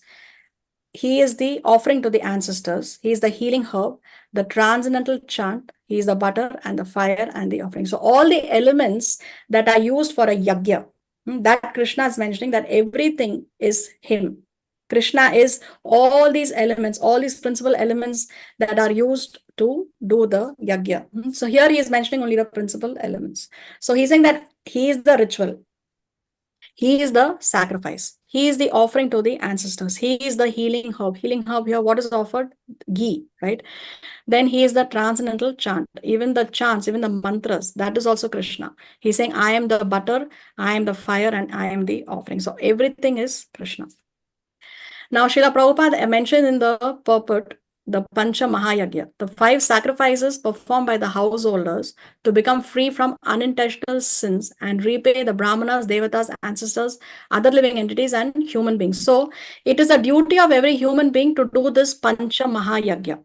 [SPEAKER 1] He is the offering to the ancestors. He is the healing herb, the transcendental chant. He is the butter and the fire and the offering. So all the elements that are used for a yajna, that Krishna is mentioning, that everything is him. Krishna is all these elements, all these principal elements that are used to do the yajna. So here he is mentioning only the principal elements. So he's saying that he is the ritual. He is the sacrifice. He is the offering to the ancestors. He is the healing herb. Healing herb here, what is offered? Ghee, right? Then he is the transcendental chant. Even the chants, even the mantras, that is also Krishna. He's saying, I am the butter, I am the fire, and I am the offering. So everything is Krishna. Now, Srila Prabhupada mentioned in the purport the Pancha Mahayagya, the 5 sacrifices performed by the householders to become free from unintentional sins and repay the Brahmanas, Devatas, ancestors, other living entities, and human beings. So, it is a duty of every human being to do this Pancha Mahayagya.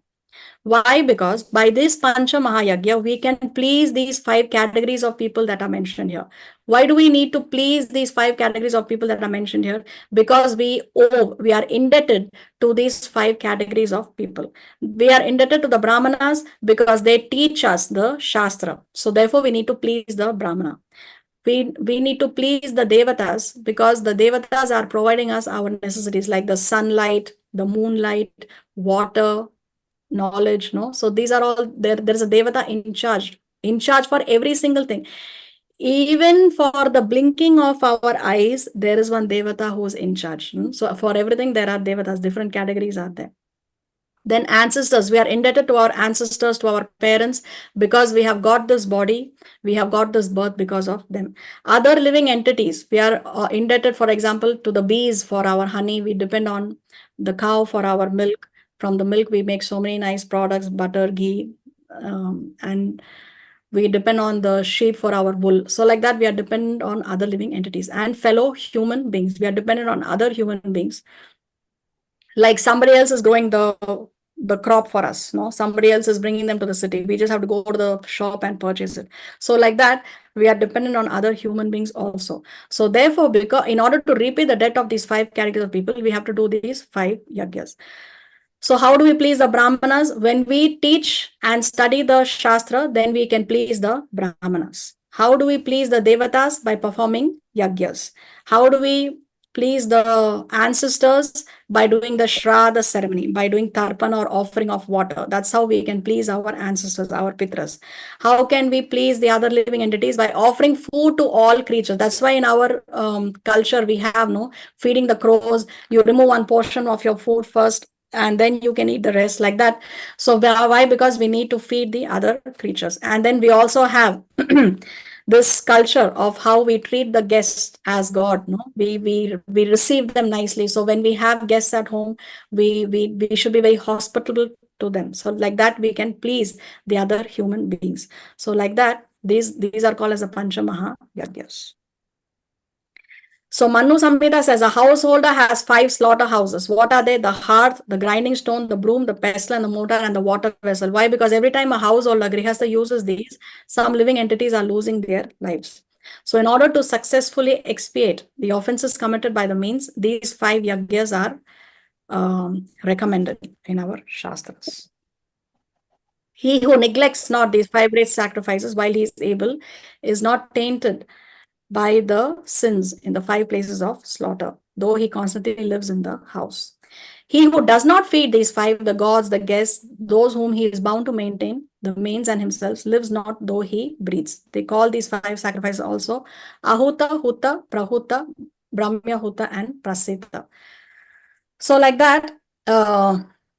[SPEAKER 1] Why? Because by this Pancha Mahayagya, we can please these 5 categories of people that are mentioned here. Why do we need to please these 5 categories of people that are mentioned here? Because we are indebted to these 5 categories of people. We are indebted to the Brahmanas because they teach us the Shastra. So therefore, we need to please the Brahmana. We need to please the Devatas because the Devatas are providing us our necessities like the sunlight, the moonlight, water, knowledge. No, so these are all there's a devata in charge for every single thing. Even for the blinking of our eyes, there is one devata who is in charge. So for everything there are devatas, different categories are there. Then ancestors, we are indebted to our ancestors, to our parents, because we have got this body, we have got this birth because of them. Other living entities, we are indebted, for example, to the bees for our honey. We depend on the cow for our milk. From the milk, we make so many nice products, butter, ghee, and we depend on the sheep for our wool. So like that, we are dependent on other living entities and fellow human beings. We are dependent on other human beings. Like somebody else is growing the crop for us. No, somebody else is bringing them to the city. We just have to go to the shop and purchase it. So like that, we are dependent on other human beings also. So therefore, because in order to repay the debt of these 5 categories of people, we have to do these 5 yajnas. So how do we please the Brahmanas? When we teach and study the Shastra, then we can please the Brahmanas. How do we please the Devatas? By performing yajnas. How do we please the ancestors? By doing the Shraddha ceremony, by doing Tarpana or offering of water. That's how we can please our ancestors, our Pitras. How can we please the other living entities? By offering food to all creatures. That's why in our culture we have feeding the crows. You remove one portion of your food first and then you can eat the rest, like that. So why? Because we need to feed the other creatures. And then we also have this culture of how we treat the guests as God. No, we receive them nicely. So when we have guests at home, we should be very hospitable to them. So like that, we can please the other human beings. So like that, these are called as the Panchamaha Yagyas. So Manu Samhita says a householder has 5 slaughterhouses. What are they? The hearth, the grinding stone, the broom, the pestle, and the mortar, and the water vessel. Why? Because every time a householder, grihastha, uses these, some living entities are losing their lives. So in order to successfully expiate the offenses committed by the means, these 5 yagyas are recommended in our Shastras. He who neglects not these 5 great sacrifices while he is able is not tainted by the sins in the 5 places of slaughter, though he constantly lives in the house. He who does not feed these 5, the gods, the guests, those whom he is bound to maintain, the mains and himself, lives not though he breathes. They call these 5 sacrifices also Ahuta, Huta, Prahuta, Brahmya, Huta, and Prasita. So like that,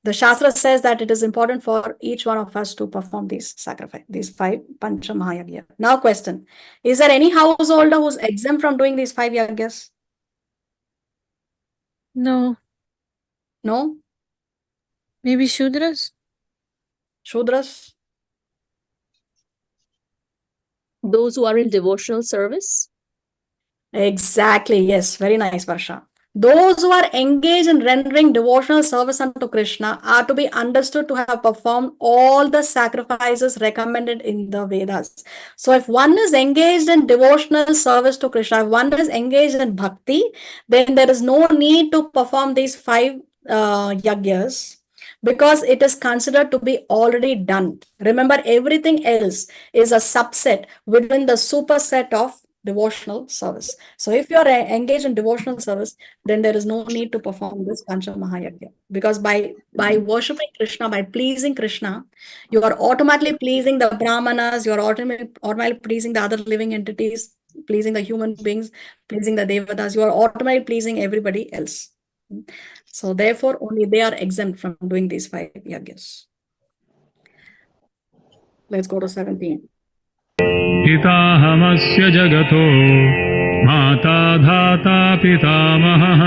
[SPEAKER 1] the Shastra says that it is important for each one of us to perform these sacrifice, these 5 Pancha Mahayagya. Now question, is there any householder who's exempt from doing these 5 yagyas?
[SPEAKER 4] No.
[SPEAKER 1] No?
[SPEAKER 4] Maybe Shudras?
[SPEAKER 1] Shudras?
[SPEAKER 3] Those who are in devotional service.
[SPEAKER 1] Exactly, yes. Very nice, Varsha. Those who are engaged in rendering devotional service unto Krishna are to be understood to have performed all the sacrifices recommended in the Vedas. So if one is engaged in devotional service to Krishna, if one is engaged in bhakti, then there is no need to perform these 5 yagyas, because it is considered to be already done. Remember, everything else is a subset within the superset of devotional service. So if you are engaged in devotional service, then there is no need to perform this Pancha Mahayagya, because by worshipping Krishna, by pleasing Krishna, you are automatically pleasing the Brahmanas, you are automatically pleasing the other living entities, pleasing the human beings, pleasing the Devatas, you are automatically pleasing everybody else. So therefore, only they are exempt from doing these 5 yagyas. Let's go to 17.
[SPEAKER 5] पिताहमस्य जगतो माता धाता पितामहः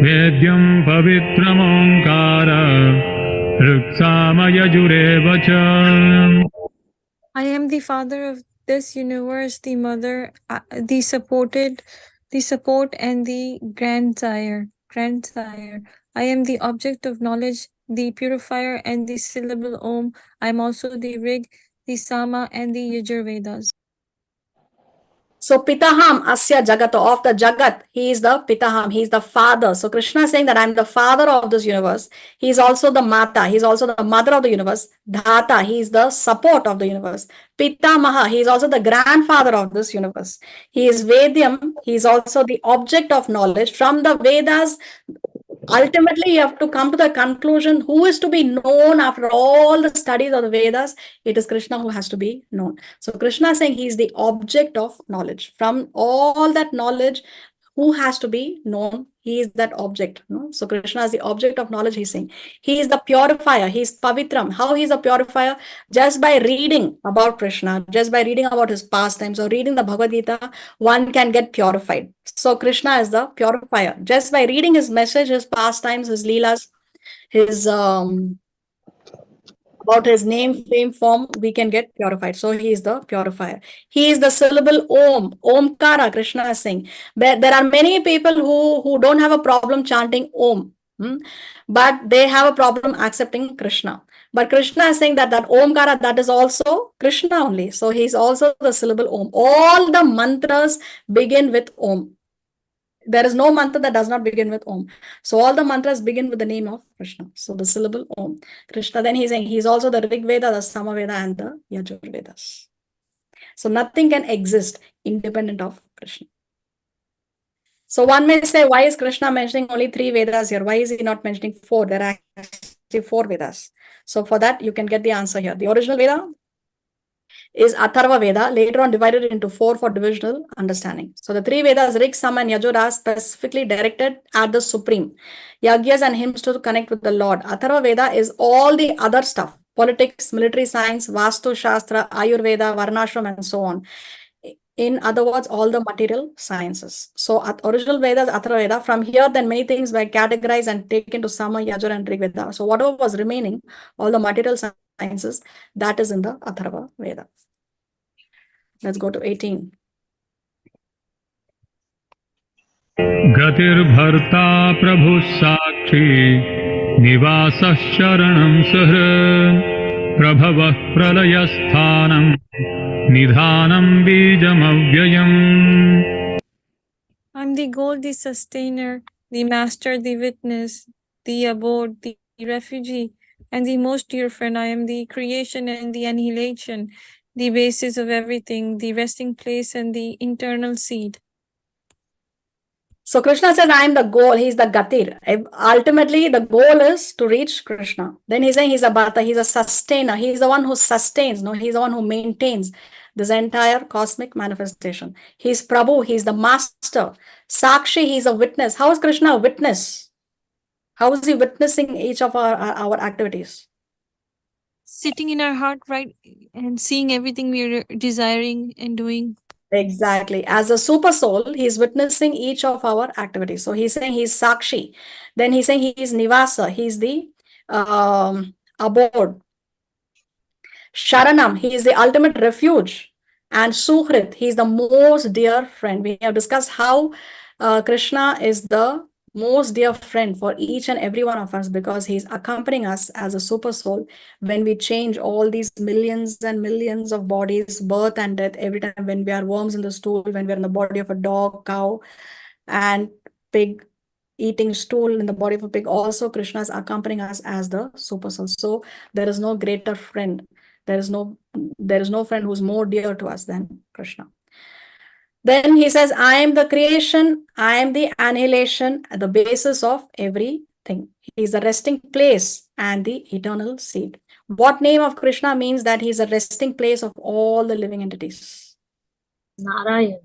[SPEAKER 5] वेद्यं पवित्रमोङ्कार ऋक्सामयजुरेव च.
[SPEAKER 4] I am the father of this universe, the mother, the support, and the grandsire. I am the object of knowledge, the purifier, and the syllable Om. I am also the Rig, the Sama, and the Yajurvedas.
[SPEAKER 1] So Pitaham Asya Jagato, of the Jagat, he is the Pitaham, he is the father. So Krishna is saying that I am the father of this universe. He is also the Mata, he is also the mother of the universe. Dhata, he is the support of the universe. Pitamaha, he is also the grandfather of this universe. He is Vedyam, he is also the object of knowledge. From the Vedas, ultimately you have to come to the conclusion who is to be known after all the studies of the Vedas. It is Krishna who has to be known. So Krishna is saying he is the object of knowledge. From all that knowledge, who has to be known? He is that object. No? So Krishna is the object of knowledge, he's saying. He is the purifier. He is Pavitram. How he is a purifier? Just by reading about Krishna, just by reading about his pastimes or reading the Bhagavad Gita, one can get purified. So Krishna is the purifier. Just by reading his message, his pastimes, his leelas, his about his name, fame, form, we can get purified. So he is the purifier. He is the syllable Om, Omkara, Krishna is saying. There are many people who don't have a problem chanting Om, but they have a problem accepting Krishna. But Krishna is saying that Omkara, that is also Krishna only. So he's also the syllable Om. All the mantras begin with Om. There is no mantra that does not begin with Om. So all the mantras begin with the name of Krishna. So the syllable Om. Krishna, then he's saying he's also the Rig Veda, the Samaveda, and the Yajur Vedas. So nothing can exist independent of Krishna. So one may say, why is Krishna mentioning only 3 Vedas here? Why is he not mentioning 4? There are actually 4 Vedas. So for that, you can get the answer here. The original Veda, is Atharva Veda, later on divided into 4 for divisional understanding. So the 3 Vedas, Rig, Sam and Yajur, are specifically directed at the Supreme. Yagyas and hymns to connect with the Lord. Atharva Veda is all the other stuff, politics, military science, Vastu Shastra, Ayurveda, Varnashram, and so on. In other words, all the material sciences. So original Vedas, Atharva Veda. From here, then many things were categorized and taken to Sama, Yajur, and Rig Veda. So whatever was remaining, all the material sciences, that is in the Atharva Veda. Let's go to 18.
[SPEAKER 5] गतिर्भर्ता प्रभुः साक्षी निवासः शरणं सुहृत् प्रभवः प्रलयस्थानं निधानं बीजमव्ययम्.
[SPEAKER 4] I'm the goal, the sustainer, the master, the witness, the abode, the refugee, and the most dear friend. I am the creation and the annihilation, the basis of everything, the resting place and the internal seed.
[SPEAKER 1] So Krishna says, I am the goal. He is the Gatir. Ultimately, the goal is to reach Krishna. Then he's saying he's a Bharata. He's a sustainer. He's the one who sustains. No, he's the one who maintains this entire cosmic manifestation. He's Prabhu. He's the master. Sakshi, he's a witness. How is Krishna a witness? How is he witnessing each of our activities?
[SPEAKER 4] Sitting in our heart, right, and seeing everything we are desiring and doing.
[SPEAKER 1] Exactly. As a super soul, he's witnessing each of our activities. So he's saying he's Sakshi. Then he's saying he is Nivasa. He's the abode. Sharanam, he is the ultimate refuge. And Suhrit, he is the most dear friend. We have discussed how Krishna is the most dear friend for each and every one of us because he's accompanying us as a super soul when we change all these millions and millions of bodies, birth and death, every time when we are worms in the stool, when we're in the body of a dog, cow, and pig, eating stool in the body of a pig. Also, Krishna is accompanying us as the super soul. So there is no greater friend. There is no friend who's more dear to us than Krishna. Then he says, I am the creation, I am the annihilation, the basis of everything. He is the resting place and the eternal seed. What name of Krishna means that he is a resting place of all the living entities?
[SPEAKER 3] Narayan.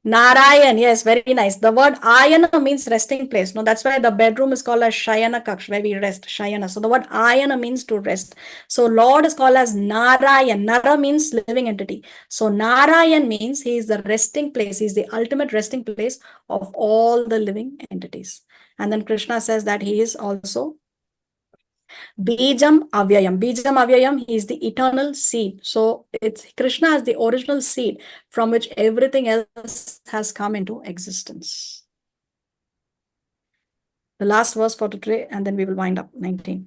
[SPEAKER 1] Narayan, yes, very nice. The word Ayana means resting place. No, that's why the bedroom is called as Shayana Kaksh, where we rest, Shayana. So the word Ayana means to rest. So Lord is called as Narayan. Nara means living entity. So Narayan means he is the resting place. He is the ultimate resting place of all the living entities. And then Krishna says that he is also Bijam Avyayam. Bijam Avyayam, he is the eternal seed. So it's Krishna as the original seed from which everything else has come into existence. The last verse for today, and then we will wind up. 19.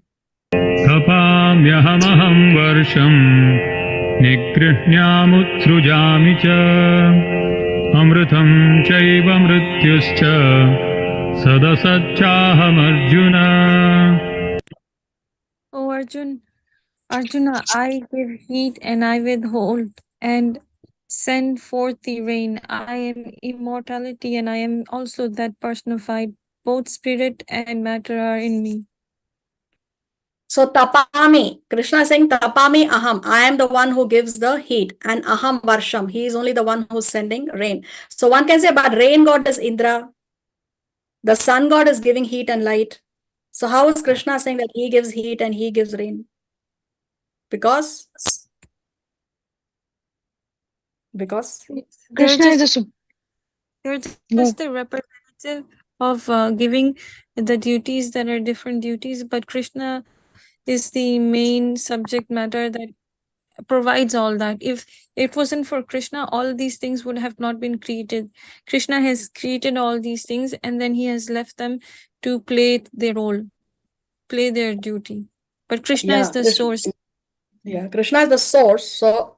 [SPEAKER 5] तपाम्यहमहं वर्षं निगृह्णामुत्सृजामि च अमृतं चैव मृत्युश्च सदसच्चाहमर्जुन.
[SPEAKER 4] Oh Arjuna, I give heat and I withhold and send forth the rain. I am immortality and I am also that personified. Both spirit and matter are in me.
[SPEAKER 1] So Tapami, Krishna is saying Tapami Aham. I am the one who gives the heat. And Aham Varsham. He is only the one who's sending rain. So one can say, but rain god is Indra. The sun god is giving heat and light. So how is Krishna saying that he gives heat and he gives rain? Because
[SPEAKER 9] Krishna is the
[SPEAKER 4] they're just the representative of giving the duties that are different duties, but Krishna is the main subject matter that provides all that. If it wasn't for Krishna, all these things would have not been created. Krishna has created all these things and then he has left them to play their role, play their duty. But Krishna is the source.
[SPEAKER 1] Yeah, Krishna is the source. So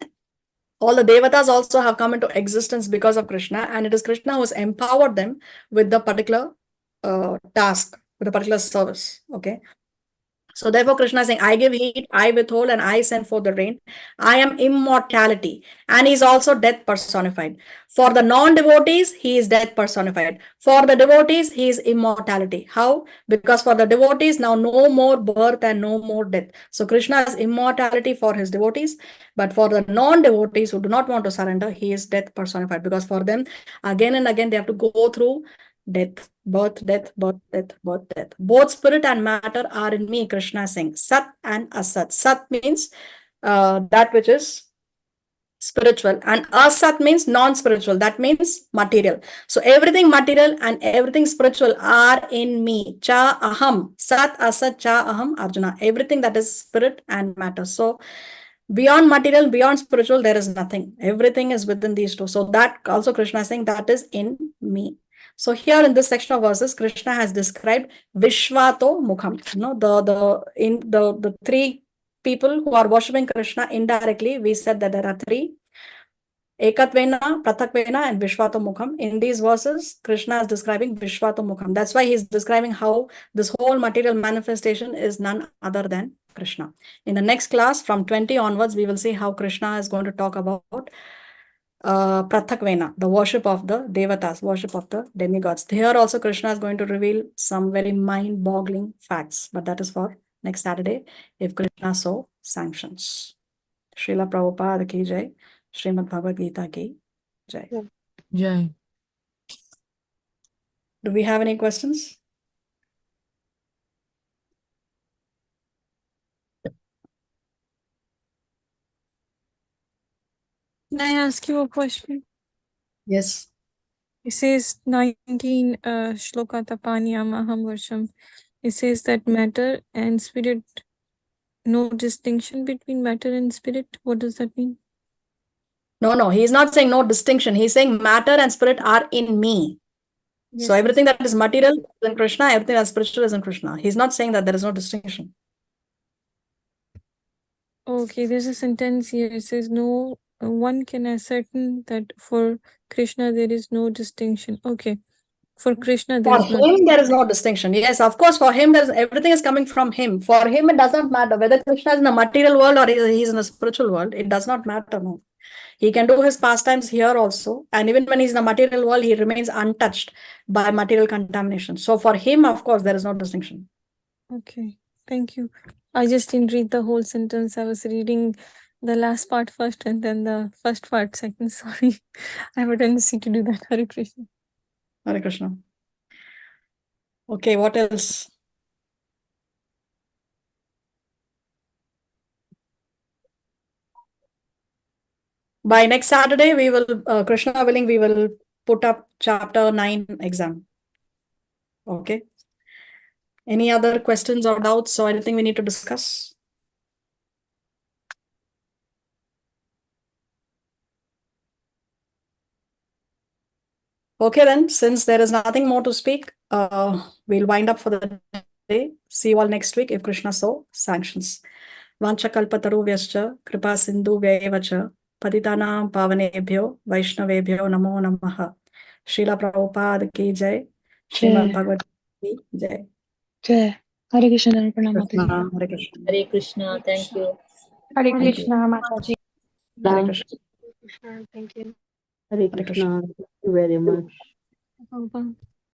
[SPEAKER 1] all the devatas also have come into existence because of Krishna, and it is Krishna who has empowered them with the particular task, with a particular service. Okay. So therefore, Krishna is saying, I give heat, I withhold, and I send forth the rain. I am immortality. And he's also death personified. For the non-devotees, he is death personified. For the devotees, he is immortality. How? Because for the devotees, now no more birth and no more death. So Krishna is immortality for his devotees. But for the non-devotees who do not want to surrender, he is death personified. Because for them, again and again, they have to go through death, birth, death, birth, death, birth, death. Both spirit and matter are in me, Krishna is saying. Sat and Asat. Sat means that which is spiritual, and Asat means non-spiritual. That means material. So everything material and everything spiritual are in me. Cha aham. Sat Asat cha aham, Arjuna. Everything that is spirit and matter. So beyond material, beyond spiritual, there is nothing. Everything is within these two. So that also Krishna is saying that is in me. So here in this section of verses, Krishna has described Vishvato Mukham. You know, the three people who are worshipping Krishna indirectly, we said that there are three. Ekatvena, Prathakvena, and Vishvato Mukham. In these verses, Krishna is describing Vishvato Mukham. That's why he's describing how this whole material manifestation is none other than Krishna. In the next class, from 20 onwards, we will see how Krishna is going to talk about Prathakvena, the worship of the Devatas, worship of the demigods. Here also Krishna is going to reveal some very mind-boggling facts, but that is for next Saturday, if Krishna so sanctions. Srila Prabhupada ki jai, Srimad Bhagavad Gita ki jai.
[SPEAKER 4] Jai.
[SPEAKER 1] Do we have any questions?
[SPEAKER 4] Can I ask you a question?
[SPEAKER 1] Yes.
[SPEAKER 4] It says 19 Shloka Tapanyam Aham Varsham. It says that matter and spirit, no distinction between matter and spirit. What does that mean?
[SPEAKER 1] No, he is not saying no distinction. He's saying matter and spirit are in me. So
[SPEAKER 4] Yes,
[SPEAKER 1] everything that is material is in Krishna, everything that is spiritual is in Krishna. He's not saying that there is no distinction.
[SPEAKER 4] Okay, there's a sentence here. It says no one can ascertain that for Krishna there is no distinction. Okay. For Krishna there
[SPEAKER 1] For
[SPEAKER 4] is not.
[SPEAKER 1] him, there is no distinction. Yes, of course, for him, everything is coming from him. For him, it does not matter whether Krishna is in the material world or he's in the spiritual world. It does not matter. No. He can do his pastimes here also. And even when he's in the material world, he remains untouched by material contamination. So for him, of course, there is no distinction.
[SPEAKER 4] Okay, thank you. I just didn't read the whole sentence. I was reading the last part first and then the first part second. Sorry. I have a tendency to do that. Hare Krishna.
[SPEAKER 1] Hare Krishna. Okay, what else? By next Saturday, we will, Krishna willing, we will put up chapter 9 exam. Okay. Any other questions or doubts or anything we need to discuss? Okay, then, since there is nothing more to speak, we'll wind up for the day. See you all next week if Krishna so sanctions. Vanchakalpatarubhyascha kripa sindhu vyevacha patitanam pavanebhyo vaishnavebhyo namo namaha. Srila Prabhupada ki jai. Srimad Bhagavad ki jai.
[SPEAKER 9] Jai. Hare Krishna, Pranam
[SPEAKER 1] Krishna,
[SPEAKER 9] Mataji.
[SPEAKER 1] Hare Krishna.
[SPEAKER 2] Hare Krishna. Thank you.
[SPEAKER 9] Hare
[SPEAKER 1] Thank you.
[SPEAKER 9] Krishna, Mataji.
[SPEAKER 1] Hare Krishna.
[SPEAKER 9] Krishna, thank you.
[SPEAKER 8] Hare
[SPEAKER 1] Hare Krishna.
[SPEAKER 8] Krishna. Thank you very much.
[SPEAKER 4] Prabhupada.